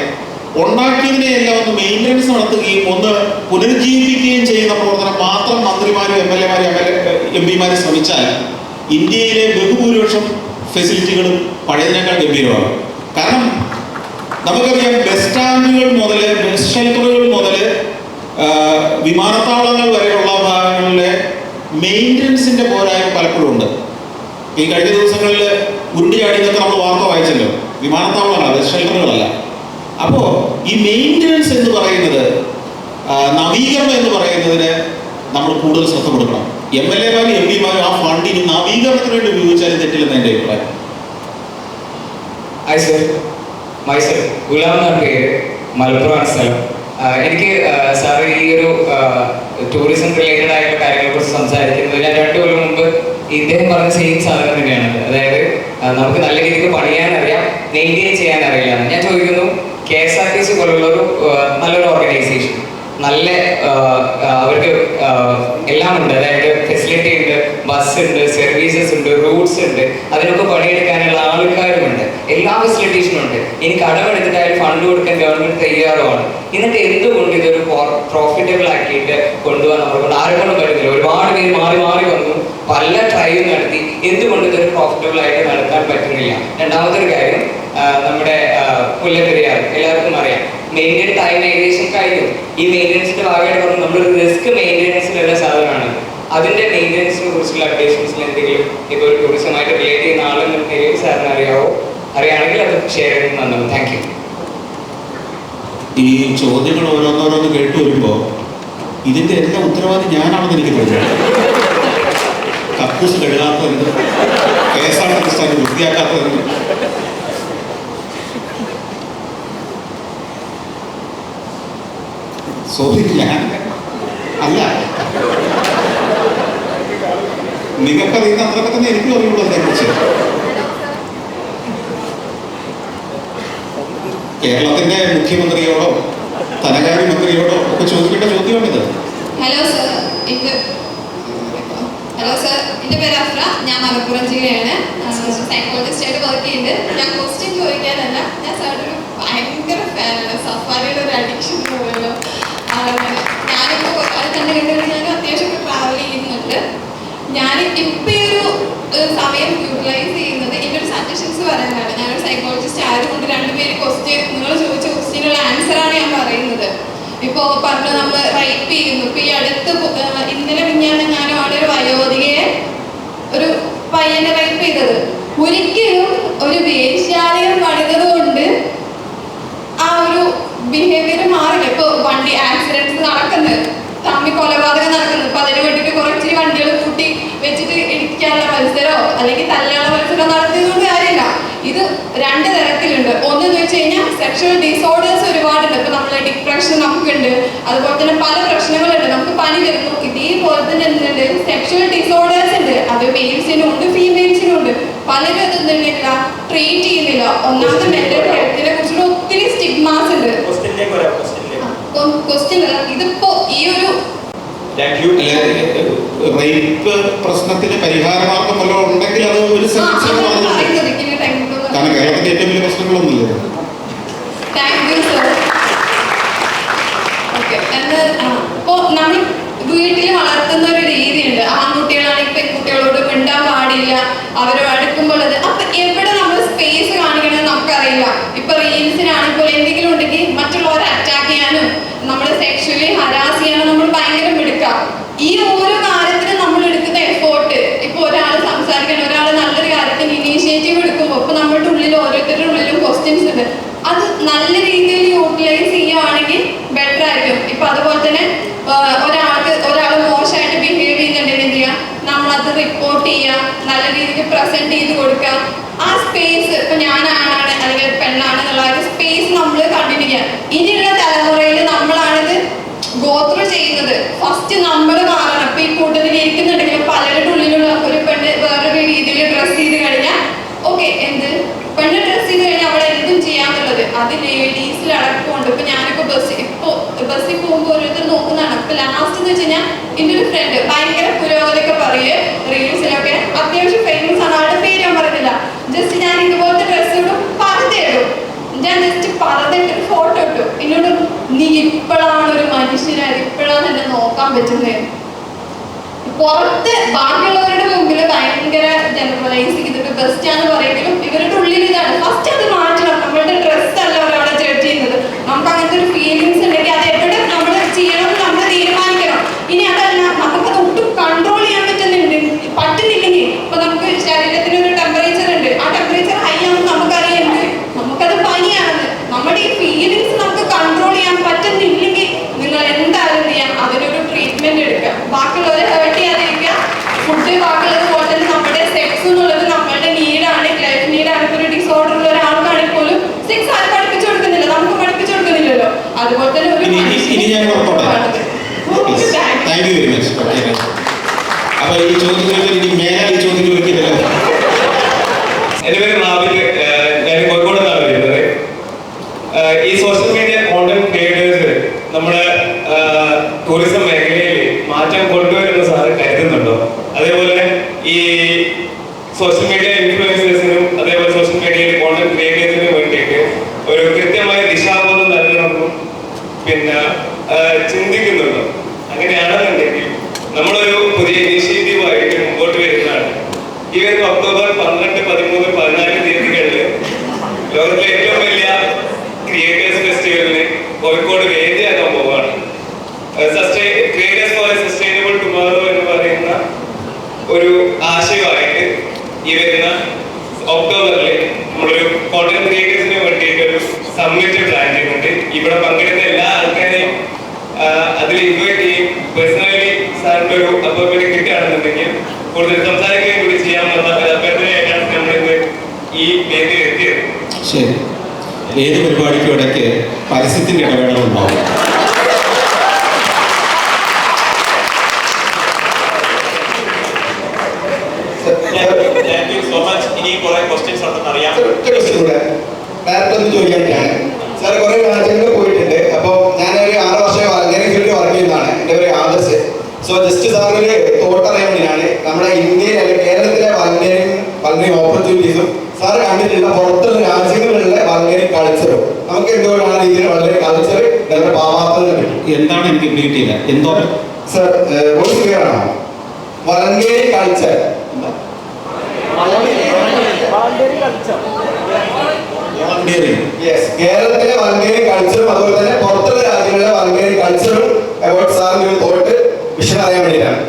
ഉണ്ടാക്കിയതിനെയെല്ലാം ഒന്ന് മെയിൻ്റനൻസ് നടത്തുകയും ഒന്ന് പുനരുജ്ജീവിപ്പിക്കുകയും ചെയ്യുന്ന പ്രവർത്തനം മാത്രം മന്ത്രിമാരും MLA-മാരും MP-മാരും ശ്രമിച്ചാൽ ഇന്ത്യയിലെ ബഹുഭൂരിപക്ഷം ഫെസിലിറ്റികളും പഴയതിനേക്കാൾ ഗംഭീരമാണ്. കാരണം നമുക്കറിയാം, ബസ് സ്റ്റാൻഡുകൾ മുതൽ ബസ് ഷെൽട്ടറുകൾ മുതൽ വിമാനത്താവളങ്ങൾ വരെയുള്ള ഭാഗങ്ങളിലെ മെയിൻ്റനൻസിൻ്റെ പോരായ്മ പലപ്പോഴും ഉണ്ട്. ഈ കഴിഞ്ഞ ദിവസങ്ങളിൽ ഉരുണ്ടിയാടിയതൊക്കെ നമ്മൾ വാർത്ത വായിച്ചല്ലോ. വിമാനത്താവളങ്ങളല്ല, ബസ് ഷെൽട്ടറുകളല്ല. അപ്പോൾ ഈ മെയിൻ്റനൻസ് എന്ന് പറയുന്നത്, നവീകരണം എന്ന് പറയുന്നതിന് നമ്മൾ കൂടുതൽ ശ്രദ്ധ കൊടുക്കണം. MLA-മാരും MP-മാരും ആ ഫണ്ടിന് നവീകരണത്തിന് വേണ്ടി ഉപയോഗിച്ചാലും തെറ്റില്ലെന്ന് എൻ്റെ അഭിപ്രായം. ഹായ് സർ, മൈസെൽഫ് ഗുലാം എന്നാണ് പേര്, മലപ്പുറമാണ് സ്ഥലം. എനിക്ക് സാറ് ഈ ഒരു ടൂറിസം റിലേറ്റഡ് ആയിട്ടുള്ള കാര്യങ്ങളെ കുറിച്ച് സംസാരിക്കുന്നത് ഞാൻ 2 കൊല്ലം മുമ്പ് ഇദ്ദേഹം പറഞ്ഞ സെയിം സാധനം തന്നെയാണ്. അതായത് നമുക്ക് നല്ല രീതിക്ക് പണിയാൻ അറിയാം, മെയിൻറ്റെയിൻ ചെയ്യാൻ അറിയില്ല. ഞാൻ ചോദിക്കുന്നു, KSRTC പോലുള്ള ഒരു നല്ലൊരു ഓർഗനൈസേഷൻ, നല്ല അവർക്ക് എല്ലാം ഉണ്ട്, അതായത് ഫെസിലിറ്റി ഉണ്ട്, ബസ് ഉണ്ട്, സർവീസസ് ഉണ്ട്, റൂട്ട്സ് ഉണ്ട്, അതിനൊക്കെ പണിയെടുക്കാനുള്ള ആൾക്കാരുമുണ്ട്, എല്ലാ ഫെസിലിറ്റീസും ഉണ്ട്. ഇനി കടമെടുത്തിട്ടായാലും ഫണ്ട് കൊടുക്കാൻ ഗവൺമെന്റ് തയ്യാറുമാണ്. എന്നിട്ട് എന്തുകൊണ്ട് ഇതൊരു പ്രോഫിറ്റബിൾ ആക്കിയിട്ട് കൊണ്ടുപോകാൻ നമ്മളെ ആരെക്കൊണ്ടും പറ്റുന്നില്ല? ഒരുപാട് പേര് മാറി മാറി വന്നു, പല ട്രയലും നടത്തി, എന്തുകൊണ്ട് ഇതൊരു പ്രോഫിറ്റബിൾ ആയിട്ട് നടത്താൻ പറ്റുന്നില്ല? രണ്ടാമതൊരു കാര്യം, നമ്മുടെ മുല്ലപ്പെരിയാർ എല്ലാവർക്കും അറിയാം, മെയിൻ്റെയിൻ ടൈം ഏകദേശം കഴിഞ്ഞു. ഈ മെയിൻ്റെനൻസിന്റെ ഭാഗമായിട്ട് പറഞ്ഞു നമ്മളൊരു റിസ്ക് മെയിൻ്റെനൻസിലുള്ള സാധനമാണ്. അതിന്റെ മെയിൻ്റെനൻസിനെ കുറിച്ചുള്ള അപ്ഡേഷൻസിൽ എന്തെങ്കിലും ഇപ്പോൾ ഒരു ടൂറിസമായിട്ട് റിലേറ്റ് ചെയ്യുന്ന ആളെന്ന നിലയിൽ സാറിന് അറിയാണെങ്കിൽ അത് ഷെയർ ചെയ്യുന്നത് നന്നാവും. Thank you. ഈ ചോദ്യങ്ങൾ ഓരോന്നോരോന്ന് കേട്ടു വരുമ്പോൾ ഇതിൻ്റെ എല്ലാ ഉത്തരവാദി ഞാനാണെന്ന് എനിക്ക് തോന്നുന്നു. കക്കൂസ് കഴുകാത്തതിന്, KSRTC സ്റ്റാൻഡ് വൃത്തിയാക്കാത്തതിന്, സോറി, ഞാൻ അല്ല. നിങ്ങൾക്കറിയുന്ന അത്രയൊക്കെ തന്നെ എനിക്കും അറിയുള്ളൂ അതിനെക്കുറിച്ച്. കേരളത്തിന്റെ മുഖ്യമന്ത്രിയോടോ ധനകാര്യമന്ത്രിയോടോ ഒക്കെ ചോദിക്കേണ്ട ചോദ്യമാണിത്. ഹലോ സർ, എൻ്റെ പേര് അഫ്ര. ഞാൻ മലപ്പുറം ജില്ലയാണ്. സൈക്കോളജിസ്റ്റ് ആയിട്ട് വർക്ക് ചെയ്യുന്നുണ്ട്. ഞാൻ ക്വസ്റ്റ്യൻ ചോദിക്കാനല്ല, ഞാൻ സാറിൻ്റെ ഒരു ഭയങ്കര ഫാനാണ്. സഫാരിയുടെ ഒരു അഡിക്ഷൻ എന്ന് പറയുമല്ലോ. ജസ്റ്റ് ആയതുകൊണ്ട് രണ്ടുപേര് ക്വസ്റ്റ്യൻ നിങ്ങൾ ചോദിച്ച ക്വസ്റ്റ്യനുള്ള ആൻസറാണ് ഞാൻ പറയുന്നത്. ഇപ്പോൾ പറഞ്ഞു നമ്മൾ റൈപ്പ് ചെയ്യുന്നു. ഇപ്പൊ ഈ അടുത്ത് ഇന്നലെ മിഞ്ഞാന്നെങ്ങാനും അവിടെ ഒരു വയോധികയെ ഒരു പയ്യനെ റൈപ്പ് ചെയ്തത്. ഒരിക്കലും ഒരു വേശ്യാലയം പണിതത് കൊണ്ട് ആ ഒരു ബിഹേവിയർ മാറില്ല. ഇപ്പൊ വണ്ടി ആക്സിഡൻസ് നടക്കുന്നത്, തമ്മി കൊലപാതകം നടക്കുന്നത്, അപ്പൊ അതിന് വേണ്ടിയിട്ട് കുറച്ച് വണ്ടികൾ കൂട്ടി വെച്ചിട്ട് ഇടിക്കാനുള്ള മത്സരമോ അല്ലെങ്കിൽ തല്ലാനുള്ള മത്സരം നടത്തിയതുകൊണ്ട് കാര്യമില്ല. ഇത് രണ്ട് തരത്തിലുണ്ട്. ഒന്നെന്ന് വെച്ച് കഴിഞ്ഞാൽ സെക്ഷൽ ഡിസോർഡേഴ്സ് ഒരുപാടുണ്ട്. ഇപ്പൊ നമ്മളെ ഡിപ്രഷൻ നമുക്കുണ്ട്, അതുപോലെ തന്നെ പല പ്രശ്നങ്ങളുണ്ട്. നമുക്ക് പനി വരുന്നു, ഇതേപോലെ തന്നെ എന്തുണ്ട് സെക്ഷൽ ഡിസോർഡേഴ്സ് ഉണ്ട്. അത് മെയിൽസിനും ഉണ്ട് ഫീമെയിൽസിനും ഉണ്ട്. പലരും അത് എന്തുന്നില്ല ട്രീറ്റ് ചെയ്യുന്നില്ല. ഒന്നാമത് മെന്റൽ ഹെൽത്തിനെ കുറിച്ചുള്ള ഒത്തിരി സ്റ്റിഗ്മാസ് ഉണ്ട്. ക്വസ്റ്റ്യൻ ഇതിപ്പോ ഈ ഒരു റേപ്പ് പ്രശ്നത്തിന് പരിഹാരമാർഗം വല്ലതും ഉണ്ടെങ്കിൽ അത് ഒരു കാരണം കേരളത്തിന്റെ ഏറ്റവും വലിയ പ്രശ്നങ്ങളൊന്നുമില്ല. ഇപ്പോ നമ്മൾ വീട്ടിൽ വളർത്തുന്ന ഒരു രീതിയുണ്ട്. ആൺകുട്ടികളാണെങ്കിൽ പെൺകുട്ടികളോട് മിണ്ടാൻ പാടില്ല, അവരെ അടുക്കുമ്പോൾ അത് അപ്പൊ എവിടെ നമ്മൾ സ്പേസ് കാണിക്കണമെന്ന് നമുക്കറിയില്ല. ഇപ്പൊ റീൽസിനാണെങ്കിൽ എന്തെങ്കിലും ഉണ്ടെങ്കിൽ മറ്റുള്ളവരെ അറ്റാക്ക് ചെയ്യാനും നമ്മൾ സെക്ഷലി ഹരാസ് ചെയ്യാനും നമ്മൾ ഭയങ്കര മിടുക്കാം. ഈ ഓരോ കാര്യത്തിനും നമ്മൾ എടുക്കുന്ന എഫേർട്ട്, ഇപ്പൊ ഒരാൾ സംസാരിക്കണം, ഒരാൾ നല്ലൊരു കാര്യത്തിന് ഇനീഷ്യേറ്റീവ് എടുക്കുമ്പോൾ ഇപ്പൊ നമ്മുടെ ഉള്ളിൽ ഓരോരുത്തരുടെ ഉള്ളിലും ക്വസ്റ്റ്യൻസ് ഉണ്ട്. അത് നല്ല രീതിയിൽ യൂട്ടിലൈസ് ചെയ്യുകയാണെങ്കിൽ ബെറ്റർ ആയിരിക്കും. ഇപ്പൊ അതുപോലെ തന്നെ ഒരാൾ മോശമായിട്ട് ബിഹേവ് ചെയ്യുന്നുണ്ടെങ്കിൽ എന്ത് ചെയ്യുക, നമ്മളത് റിപ്പോർട്ട് ചെയ്യുക, നല്ല രീതിയിൽ പ്രസന്റ് ചെയ്ത് കൊടുക്കുക. ആ സ്പേസ് ഇപ്പൊ ഞാനാണ് അല്ലെങ്കിൽ പെണ്ണാണ് എന്നുള്ള ഒരു സ്പേസ് നമ്മൾ കണ്ടിന്യൂ ചെയ്യുക. ഇനിയുള്ള തലമുറയിൽ നമ്മളാണിത് ഗോത്രൂ ചെയ്യുന്നത്. ഫസ്റ്റ് നമ്മൾ മാറണം. ഇപ്പൊ ഈ കൂട്ടത്തിൽ ഇരിക്കുന്നുണ്ടെങ്കിൽ പലരുടെ ഉള്ളിലുള്ള ഒരു പെണ്ണ് വേറൊരു രീതിയിൽ ഡ്രസ് ചെയ്ത് കഴിഞ്ഞാൽ ഓക്കെ, എന്ത് പെണ്ണ് ഡ്രസ് ചെയ്ത് കഴിഞ്ഞാൽ അവിടെ എന്തും ചെയ്യാന്നുള്ളത് അത് ലേഡീസിൽ അടക്കമുണ്ട്. ഇപ്പൊ ഞാനിപ്പോ ബസ്സിൽ പോകുമ്പോൾ ഓരോരുത്തർ നോക്കുന്നതാണ്. ഇപ്പൊ ലാസ്റ്റ് എന്ന് വെച്ച് കഴിഞ്ഞാൽ എൻ്റെ ഒരു ഫ്രണ്ട് ഭയങ്കര പുരോഗതിയൊക്കെ പറയേ റീൽസിലൊക്കെ, അത്യാവശ്യം ഫേമസ് ആണ്, ആളുടെ പേര് ഞാൻ പറയുന്നില്ല. ജസ്റ്റ് ഞാൻ ഇതുപോലത്തെ ഡ്രസ്സ് ഇടും, പർദ്ദയിടും. ഞാൻ ജസ്റ്റ് പർദ്ദയിട്ട് ഫോട്ടോ ഇട്ടു. എന്നോട് നീ ഇപ്പോഴാണ് ഒരു മനുഷ്യനായത്, ഇപ്പോഴാണ് എന്നെ നോക്കാൻ പറ്റുന്നത്. പുറത്ത് ബാക്കിയുള്ളവരുടെ മുമ്പിൽ ഭയങ്കര ജനറലൈസ് ചെയ്തിട്ട് ബെസ്റ്റ് ആണ് പറയുമെങ്കിലും ഇവരുടെ ഉള്ളിൽ ഇതാണ്. ഫസ്റ്റ് അത് മാറ്റണം. നമ്മളുടെ ഡ്രസ്സ് അല്ല ഒരാളെ ജഡ്ജ് ചെയ്യുന്നത്. നമുക്ക് അങ്ങനത്തെ ഒരു ഫീലിങ്സ് ഉണ്ടെങ്കിൽ അത് എവിടെ നമ്മൾ ചെയ്യണമെന്ന് നമ്മൾ തീരുമാനിക്കണം. ഇനി അതല്ല നമുക്കത് ഒട്ടും കൺട്രോൾ ചെയ്യാൻ പറ്റുന്നില്ലെങ്കിൽ ഇപ്പൊ നമുക്ക് ശരീരത്തിന് ഒരു ടെമ്പറേച്ചർ ഉണ്ട്, ആ ടെമ്പറേച്ചർ ഹൈ ആണെന്ന് നമുക്കറിയാം, നമുക്കത് പനിയാണെന്ന്. നമ്മുടെ ഈ ഫീലിങ്സ് നമുക്ക് കൺട്രോൾ ചെയ്യാൻ പറ്റുന്നില്ലെങ്കിൽ നിങ്ങൾ എന്തായാലും ചെയ്യാം, അതിനൊരു ട്രീറ്റ്മെന്റ് എടുക്കുക. ബാക്കിയുള്ളവരെ ഹേർട്ട് ചെയ്യാതിരിക്കുക. ഫുഡ് ബാക്കിയുള്ളത് പോലെ തന്നെ നമ്മുടെ സെക്സ് എന്നുള്ളത് നമ്മളുടെ നീഡാണ്, ലൈഫ് നീഡാണ്. ഇപ്പൊ ഒരു ഡിസോർഡർ ഉള്ള ഒരാൾക്കാണെങ്കിൽ പോലും സെക്സ് ആരും പഠിപ്പിച്ചു കൊടുക്കുന്നില്ല, നമുക്ക് പഠിപ്പിച്ചു കൊടുക്കുന്നില്ലല്ലോ. അതുപോലെ തന്നെ ഒരു താങ്ക് യു വെരി മച്ച്. അപ്പൊ ഈ ചോദ്യം ചോദിക്കുന്നില്ല. എന്റെ പേര് നാവിൽ, ഞാൻ കോഴിക്കോട് നിന്നാണ് വരുന്നത്. ഈ സോഷ്യൽ മീഡിയ കോണ്ടന്റ് ക്രിയേറ്റേഴ്സ് നമ്മുടെ ടൂറിസം മേഖലയിൽ മാറ്റം കൊണ്ടുവരുന്ന സാറ് കരുതുന്നുണ്ടോ? അതേപോലെ ഈ സോഷ്യൽ മീഡിയ ഇൻഫ്ലുവൻസേഴ്സിനും അതേപോലെ സോഷ്യൽ മീഡിയയിൽ കോണ്ടന്റ് ക്രിയേറ്റേഴ്സിനും വേണ്ടിയിട്ട് ഒരു കൃത്യമായ ദിശാബോധം നൽകണമെന്നും പിന്നെ ചിന്തിക്കുന്നുണ്ടോ? അങ്ങനെയാണെന്നുണ്ടെങ്കിൽ നമ്മളൊരു പുതിയ ഇനീഷ്യേറ്റീവായിട്ട് മുമ്പോട്ട് വരുന്നതാണ്. ഈ വരുന്ന ഒക്ടോബർ 12, 13, 14 തീയതികളിൽ ലോകത്തിലെ ഏറ്റവും വലിയ ക്രിയേറ്റേഴ്സ് ഫെസ്റ്റിവലിന് കോഴിക്കോട് വേദിയാക്കാൻ പോവുകയാണ്. Creators for a sustainable tomorrow എന്ന് പറയുന്ന ഒരു ആശയമായിട്ട് ഈ വരുന്ന ഒക്ടോബറിൽ നമ്മളൊരു കോണ്ടന്റ് ക്രിയേറ്റേഴ്സിന് വേണ്ടിയിട്ട് ഒരു സമ്മിറ്റ് പ്ലാൻ ചെയ്യുന്നുണ്ട്. ഇവിടെ പങ്കെടുത്ത എല്ലാ ആൾക്കാരെയും അതിൽ ഇൻവൈറ്റ് ചെയ്യും. പേഴ്സണലി സാറിന്റെ ഒരു അപ്പോയിന്റ്മെന്റ് കിട്ടുകയാണെന്നുണ്ടെങ്കിൽ കൂടുതൽ സംസാരിക്കുകയും കൂടി ചെയ്യാമെന്നുള്ള അഭ്യർത്ഥനയായിട്ടാണ് നമ്മളിന്ന് ഈ വേദിയിൽ എത്തിയത്. ശരി, ഏത് പരിപാടിക്കും ഇടയ്ക്ക് പരസ്യത്തിന്റെ ഇടവേളകളുണ്ടാവും. Thank you so much. ഇനി കുറെ ക്വസ്റ്റ്യൻസ് ഉണ്ടെന്ന് അറിയാം. ഡയറക്റ്റ് ഒന്ന് ചോദിക്കാനാണ് സാർ. കുറെ രാജ്യങ്ങളിൽ പോയിട്ടുണ്ട്. അപ്പോൾ ഞാനൊരു 6 വർഷം വൾഗറി ഫീൽഡ് വർക്ക് ചെയ്യുന്നതാണ്. എൻ്റെ പേര് ആദർശ്. സോ ജസ്റ്റ് സാറിന് തോട്ട് അറിയാൻ വേണ്ടിയാണ് നമ്മുടെ ഇന്ത്യയിൽ അല്ലെങ്കിൽ കേരളത്തിലെ വൾഗറി ഓപ്പർച്യൂണിറ്റീസും സാർ കണ്ടിട്ടുള്ള പുറത്തുള്ള രാജ്യങ്ങളിലുള്ള വൾഗറി കൾച്ചറും നമുക്ക് എന്തുകൊണ്ടാണ് രീതിയിൽ വളരെ കൾച്ചർ ഡെവലപ്പ് ആവാത്തത് എന്താണ് എനിക്ക് കിട്ടിയില്ല? എന്തോ സാർ വോയിസ് ക്ലിയർ ആണോ? വൾഗറി കൾച്ചർ വോളണ്ടിയറിംഗ്. കേരളത്തിലെ വളണ്ടിയറിംഗ് കൾച്ചറും അതുപോലെ തന്നെ പുറത്തുള്ള രാജ്യങ്ങളിലെ വളണ്ടിയറിംഗ് കൾച്ചറും അബൌട്ട് സാറിന്റെ ഒരു തോട്ട് വിഷയം അറിയാൻ വേണ്ടിയിട്ടാണ്.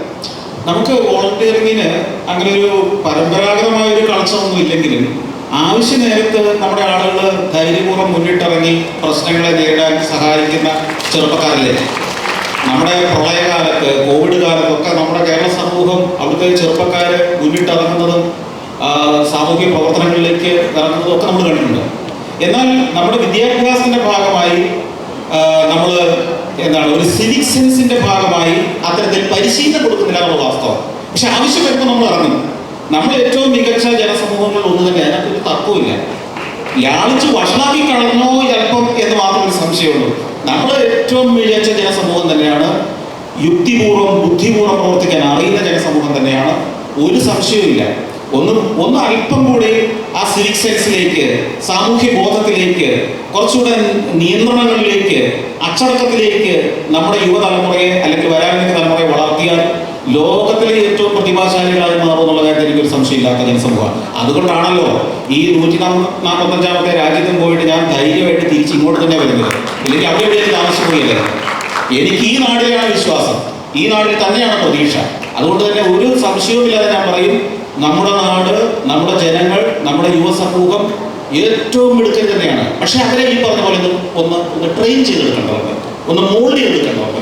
നമുക്ക് വോളണ്ടിയറിങ്ങിന് അങ്ങനെ ഒരു പരമ്പരാഗതമായ ഒരു കൾച്ചറൊന്നും ഇല്ലെങ്കിലും ആവശ്യ നേരത്ത് നമ്മുടെ ആളുകൾ ധൈര്യപൂർവ്വം മുന്നിട്ടിറങ്ങി പ്രശ്നങ്ങളെ നേരിടാൻ സഹായിക്കുന്ന ചെറുപ്പക്കാരില്ലേ. നമ്മുടെ പ്രളയകാലത്ത് കോവിഡ് കാലത്തൊക്കെ നമ്മുടെ കേരള സമൂഹം അവിടുത്തെ ചെറുപ്പക്കാർ മുന്നിട്ടിറങ്ങുന്നതും സാമൂഹ്യ പ്രവർത്തനങ്ങളിലേക്ക് ഇറങ്ങുന്നതും ഒക്കെ നമ്മൾ കണ്ടിട്ടുണ്ട്. എന്നാൽ നമ്മുടെ വിദ്യാഭ്യാസത്തിന്റെ ഭാഗമായി നമ്മൾ എന്താണ് ഒരു സിവിക് സെൻസിന്റെ ഭാഗമായി അത്തരത്തിൽ പരിശീലനം കൊടുക്കുന്നില്ല എന്നുള്ള വാസ്തവം. പക്ഷെ ആവശ്യം വരുമ്പോൾ നമ്മൾ ഇറങ്ങും. നമ്മൾ ഏറ്റവും മികച്ച ജനസമൂഹങ്ങളിൽ ഒന്ന് തന്നെ, അതിനകത്തൊരു തർക്കമില്ല. ലാളിച്ച് വഷളാക്കി കളഞ്ഞോ ചിലപ്പം എന്ന് മാത്രം ഒരു സംശയമുള്ളൂ. നമ്മൾ ഏറ്റവും മികച്ച ജനസമൂഹം തന്നെയാണ്, യുക്തിപൂർവ്വം ബുദ്ധിപൂർവ്വം പ്രവർത്തിക്കാൻ അറിയുന്ന ജനസമൂഹം തന്നെയാണ്, ഒരു സംശയവുമില്ല. ഒന്ന് അല്പം കൂടി ആ സിവിക് സെൻസിലേക്ക്, സാമൂഹ്യ ബോധത്തിലേക്ക്, കുറച്ചുകൂടെ നിയന്ത്രണങ്ങളിലേക്ക്, അച്ചടക്കത്തിലേക്ക് നമ്മുടെ യുവതലമുറയെ അല്ലെങ്കിൽ വരാനിരിക്കുന്ന തലമുറയെ വളർത്തിയാൽ ലോകത്തിലെ ഏറ്റവും പ്രതിഭാശാലികളായി മാറുമെന്നുള്ള കാര്യത്തിൽ എനിക്കൊരു സംശയമില്ലാത്ത ജനസമൂഹമാണ്. അതുകൊണ്ടാണല്ലോ ഈ 145ാമത്തെ രാജ്യത്തും പോയിട്ട് ഞാൻ ധൈര്യമായിട്ട് തിരിച്ച് ഇങ്ങോട്ട് തന്നെ വരുന്നത്. ഇല്ലെങ്കിൽ അവിടെ എവിടെയും താമസിക്കുകയല്ലേ. എനിക്ക് ഈ നാടിലാണ് വിശ്വാസം, ഈ നാടിൽ തന്നെയാണ് പ്രതീക്ഷ. അതുകൊണ്ട് തന്നെ ഒരു സംശയവുമില്ലാതെ ഞാൻ പറയും, നമ്മുടെ നാട്, നമ്മുടെ ജനങ്ങൾ, നമ്മുടെ യുവസമൂഹം ഏറ്റവും മിടുക്കൽ തന്നെയാണ്. പക്ഷെ അവരെ ഈ പറഞ്ഞ പോലെ ഒന്ന് ട്രെയിൻ ചെയ്തെടുക്കേണ്ടതുണ്ട്, ഒന്ന് മോൾഡ് ചെയ്തെടുക്കേണ്ടതുണ്ട്.